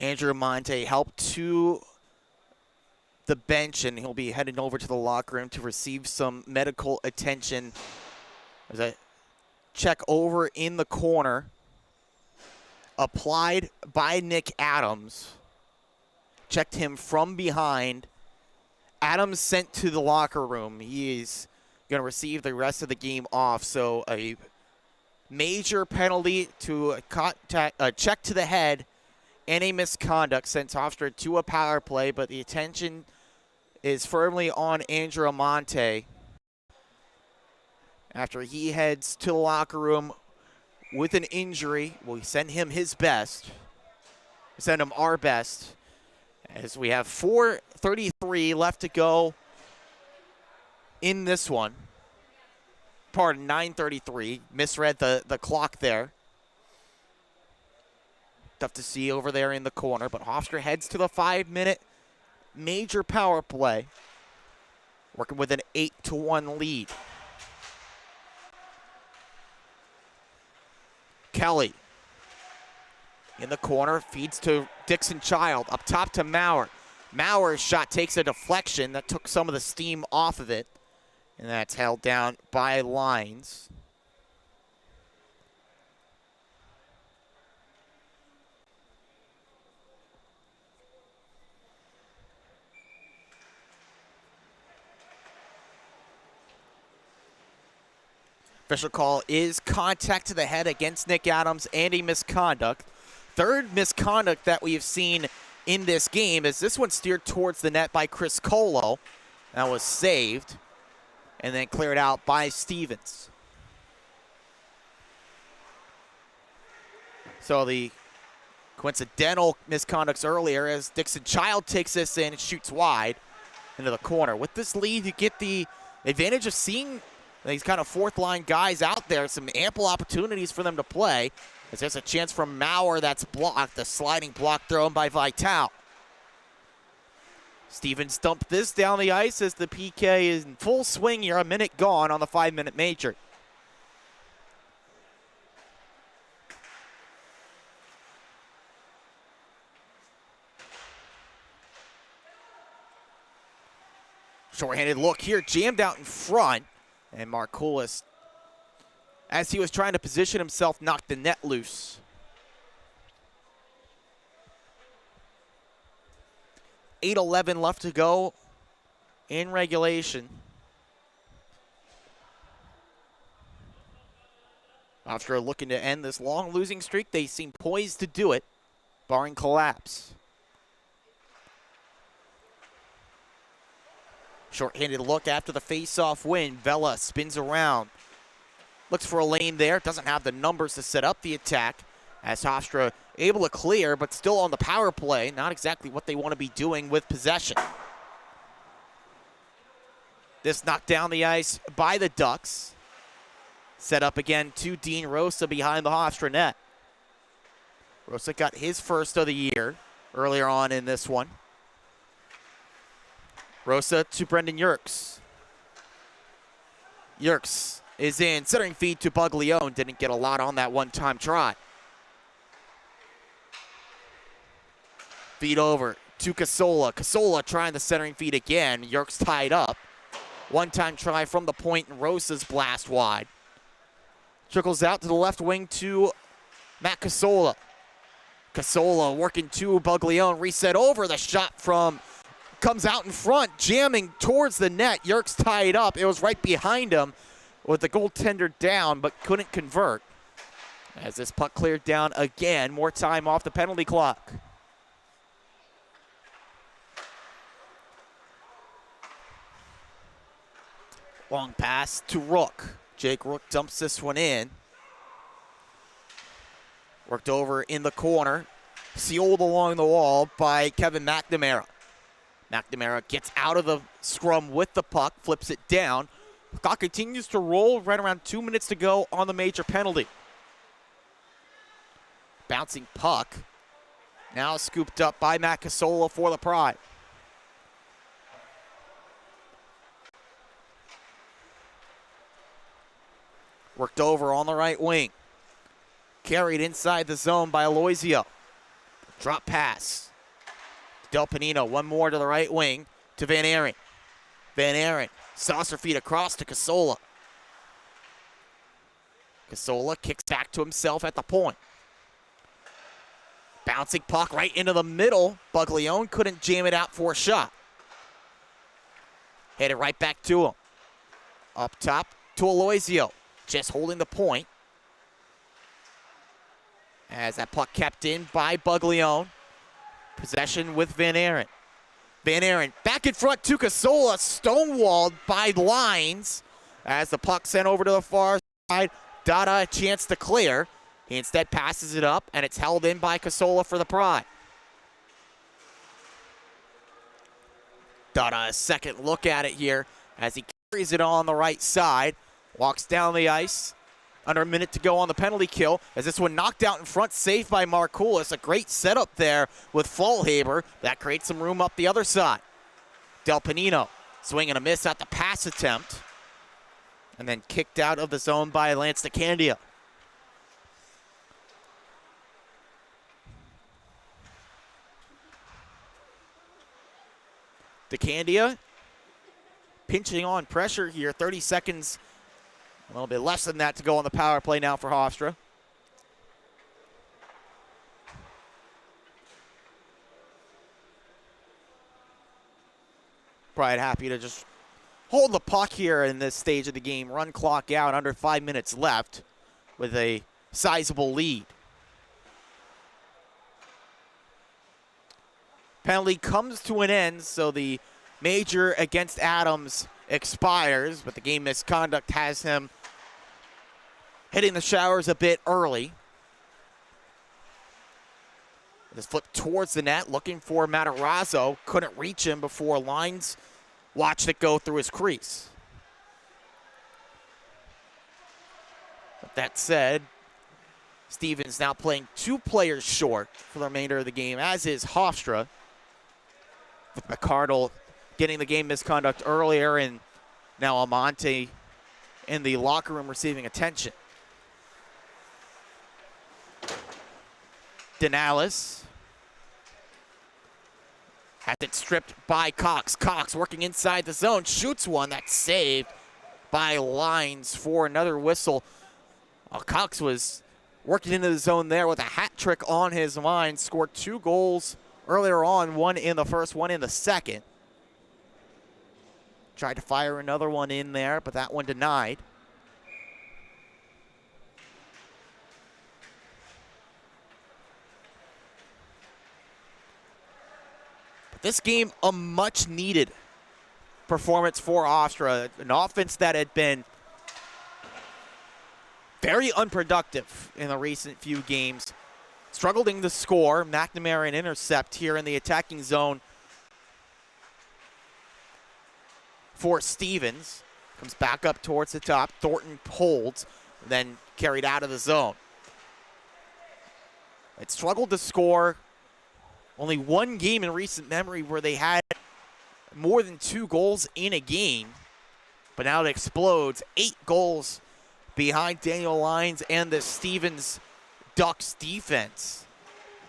Andrew Monte helped to the bench, and he'll be heading over to the locker room to receive some medical attention. There's a check over in the corner, applied by Nick Adams. Checked him from behind. Adams sent to the locker room. He is going to receive the rest of the game off, so a major penalty to a check to the head and a misconduct sends Hofstra to a power play, but the attention is firmly on Andrew Amante after he heads to the locker room with an injury. We send him his best. We send him our best as we have 4:33 left to go in this one. Pardon, 9:33. Misread the clock there. Tough to see over there in the corner, but Hofstra heads to the 5-minute major power play, working with an 8-1 lead. Kelly. In the corner, feeds to Dixon Child. Up top to Maurer. Maurer's shot takes a deflection that took some of the steam off of it. And that's held down by Lines. Official call is contact to the head against Nick Adams and a misconduct. Third misconduct that we have seen in this game is this one steered towards the net by Chris Colo. That was saved and then cleared out by Stevens. So the coincidental misconducts earlier as Dixon Child takes this in and shoots wide into the corner. With this lead, you get the advantage of seeing these kind of fourth-line guys out there, some ample opportunities for them to play. As there's a chance from Maurer that's blocked, the sliding block thrown by Vital. Stevens dumped this down the ice as the PK is in full swing here, a minute gone on the 5-minute major. Short-handed look here, jammed out in front. And Markoulis, as he was trying to position himself, knocked the net loose. 8:11 left to go in regulation. Hofstra looking to end this long losing streak. They seem poised to do it, barring collapse. Short-handed look after the face-off win. Vela spins around. Looks for a lane there. Doesn't have the numbers to set up the attack. As Hofstra able to clear, but still on the power play. Not exactly what they want to be doing with possession. This knocked down the ice by the Ducks. Set up again to Dean Rosa behind the Hofstra net. Rosa got his first of the year earlier on in this one. Rosa to Brendan Yerkes. Yerkes is in, centering feed to Buglione. Didn't get a lot on that one-time try. Feed over to Casola. Casola trying the centering feed again. Yerkes tied up. One-time try from the point, and Rosa's blast wide. Trickles out to the left wing to Matt Casola. Casola working to Buglione. Reset over the shot from... comes out in front, jamming towards the net. Yerkes tied up. It was right behind him with the goaltender down, but couldn't convert. As this puck cleared down again, more time off the penalty clock. Long pass to Rook. Jake Rook dumps this one in. Worked over in the corner. Sealed along the wall by Kevin McNamara. McNamara gets out of the scrum with the puck, flips it down. The clock continues to roll, right around 2 minutes to go on the major penalty. Bouncing puck. Now scooped up by Matt Casola for the Pride. Worked over on the right wing. Carried inside the zone by Aloisio. Drop pass. Del Panino, one more to the right wing to Van Aaron. Van Aaron, saucer feed across to Casola. Casola kicks back to himself at the point. Bouncing puck right into the middle. Buglione couldn't jam it out for a shot. Headed right back to him. Up top to Aloisio, just holding the point. As that puck kept in by Buglione. Possession with Van Aaron. Van Aaron back in front to Casola, stonewalled by Lines. As the puck sent over to the far side, Dada a chance to clear. He instead passes it up, and it's held in by Casola for the Pride. Dada a second look at it here as he carries it on the right side. Walks down the ice. Under a minute to go on the penalty kill as this one knocked out in front, saved by Markoulis. A great setup there with Fallhaber. That creates some room up the other side. Del Panino swing and a miss at the pass attempt. And then kicked out of the zone by Lance DeCandia. DeCandia pinching on pressure here. 30 seconds, a little bit less than that to go on the power play now for Hofstra. Pride happy to just hold the puck here in this stage of the game. Run clock out, under 5 minutes left with a sizable lead. Penalty comes to an end, so the major against Adams expires, but the game misconduct has him hitting the showers a bit early. This flip towards the net, looking for Matarazzo. Couldn't reach him before Lines watched it go through his crease. But that said, Stevens now playing 2 players short for the remainder of the game, as is Hofstra. With McCardle getting the game misconduct earlier, and now Almonte in the locker room receiving attention. Denales has it stripped by Cox. Cox working inside the zone, shoots one. That's saved by Lines for another whistle. Cox was working into the zone there with a hat trick on his mind. Scored 2 goals earlier on, one in the first, one in the second. Tried to fire another one in there, but that one denied. But this game, a much-needed performance for Hofstra. An offense that had been very unproductive in the recent few games. Struggling to score. McNamara an intercept here in the attacking zone for Stevens. Comes back up towards the top. Thornton holds, then carried out of the zone. It struggled to score. Only one game in recent memory where they had more than 2 goals in a game. But now it explodes. 8 goals behind Daniel Lines and the Stevens Ducks defense.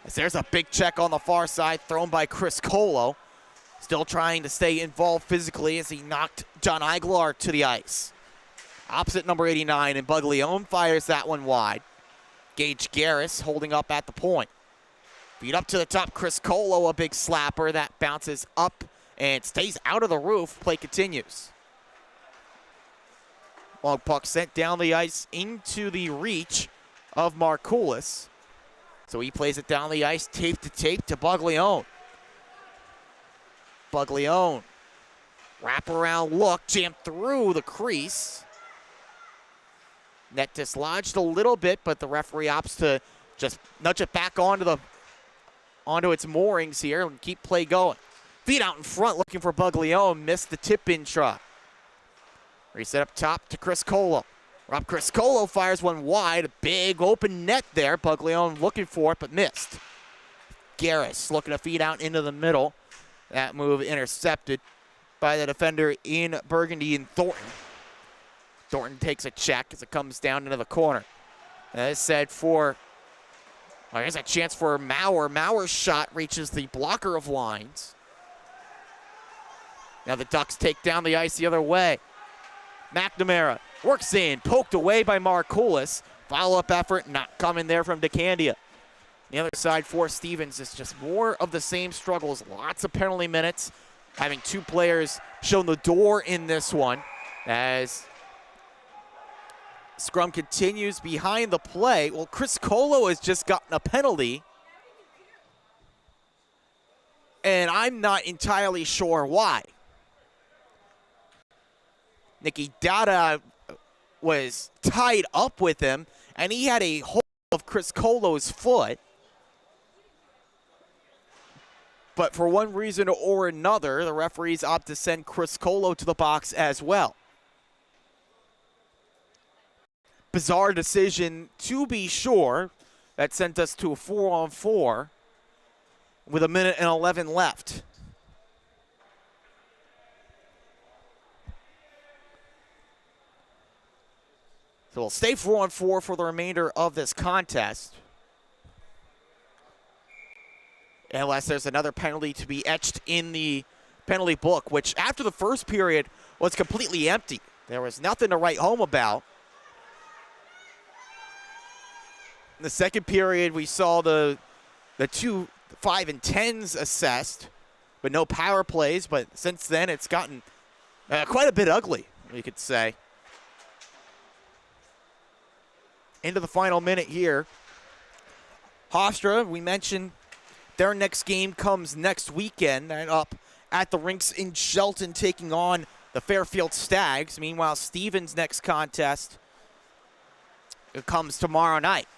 As there's a big check on the far side thrown by Chris Colo. Still trying to stay involved physically as he knocked John Aguilar to the ice. Opposite number 89, and Buglione fires that one wide. Gage Garris holding up at the point. Feed up to the top, Chris Colo, a big slapper that bounces up and stays out of the roof. Play continues. Long puck sent down the ice into the reach of Markoulis. So he plays it down the ice, tape to Buglione. Buglione, wraparound look, jammed through the crease. Net dislodged a little bit, but the referee opts to just nudge it back onto its moorings here and keep play going. Feet out in front, looking for Buglione, missed the tip-in shot. Reset up top to Chris Colo. Rob Chris Colo fires one wide, a big open net there. Buglione looking for it, but missed. Garris looking to feed out into the middle. That move intercepted by the defender in Burgundy and Thornton. Thornton takes a check as it comes down into the corner. As said there's a chance for Maurer. Maurer's shot reaches the blocker of Lines. Now the Ducks take down the ice the other way. McNamara works in, poked away by Markoulis. Follow-up effort not coming there from DeCandia. The other side for Stevens is just more of the same struggles. Lots of penalty minutes. Having 2 players shown the door in this one as scrum continues behind the play. Well, Chris Colo has just gotten a penalty. And I'm not entirely sure why. Nicky Dada was tied up with him, and he had a hold of Chris Colo's foot. But for one reason or another, the referees opt to send Chris Colo to the box as well. Bizarre decision, to be sure, that sent us to a 4-on-4 with 1:11 left. So we'll stay 4-on-4 for the remainder of this contest. Unless there's another penalty to be etched in the penalty book, which after the first period was completely empty. There was nothing to write home about. In the second period, we saw the two 5 and 10s assessed, but no power plays. But since then, it's gotten quite a bit ugly, you could say. Into the final minute here. Hofstra, we mentioned their next game comes next weekend, and up at the rinks in Shelton, taking on the Fairfield Stags. Meanwhile, Stevens' next contest comes tomorrow night.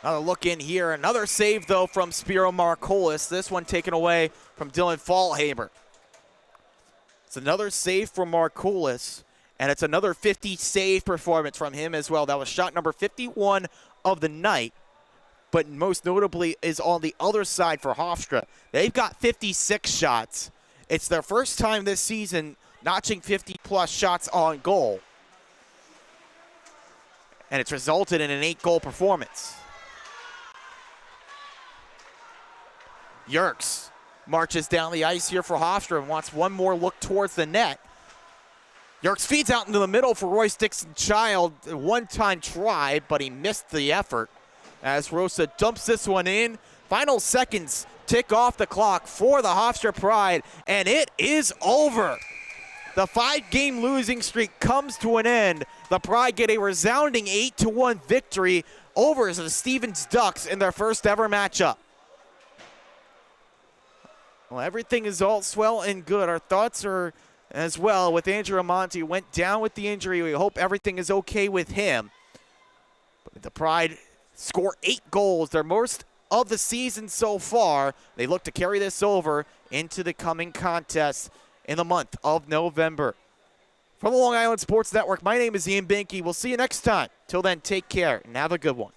Another look in here. Another save, though, from Spiro Marcolis. This one taken away from Dylan Fallhaber. It's another save from Marcolis, and it's another 50 save performance from him as well. That was shot number 51 of the night, but most notably is on the other side for Hofstra. They've got 56 shots. It's their first time this season notching 50-plus shots on goal, and it's resulted in an 8-goal performance. Yerkes marches down the ice here for Hofstra and wants one more look towards the net. Yerkes feeds out into the middle for Royce Dixon-Child. A one-time try, but he missed the effort as Rosa dumps this one in. Final seconds tick off the clock for the Hofstra Pride, and it is over. The 5-game losing streak comes to an end. The Pride get a resounding 8-1 victory over the Stevens Ducks in their first ever matchup. Well, everything is all swell and good. Our thoughts are as well with Andrew Amonte, who went down with the injury. We hope everything is okay with him. But the Pride score 8 goals, their most of the season so far. They look to carry this over into the coming contest in the month of November. From the Long Island Sports Network, my name is Ian Binky. We'll see you next time. Till then, take care and have a good one.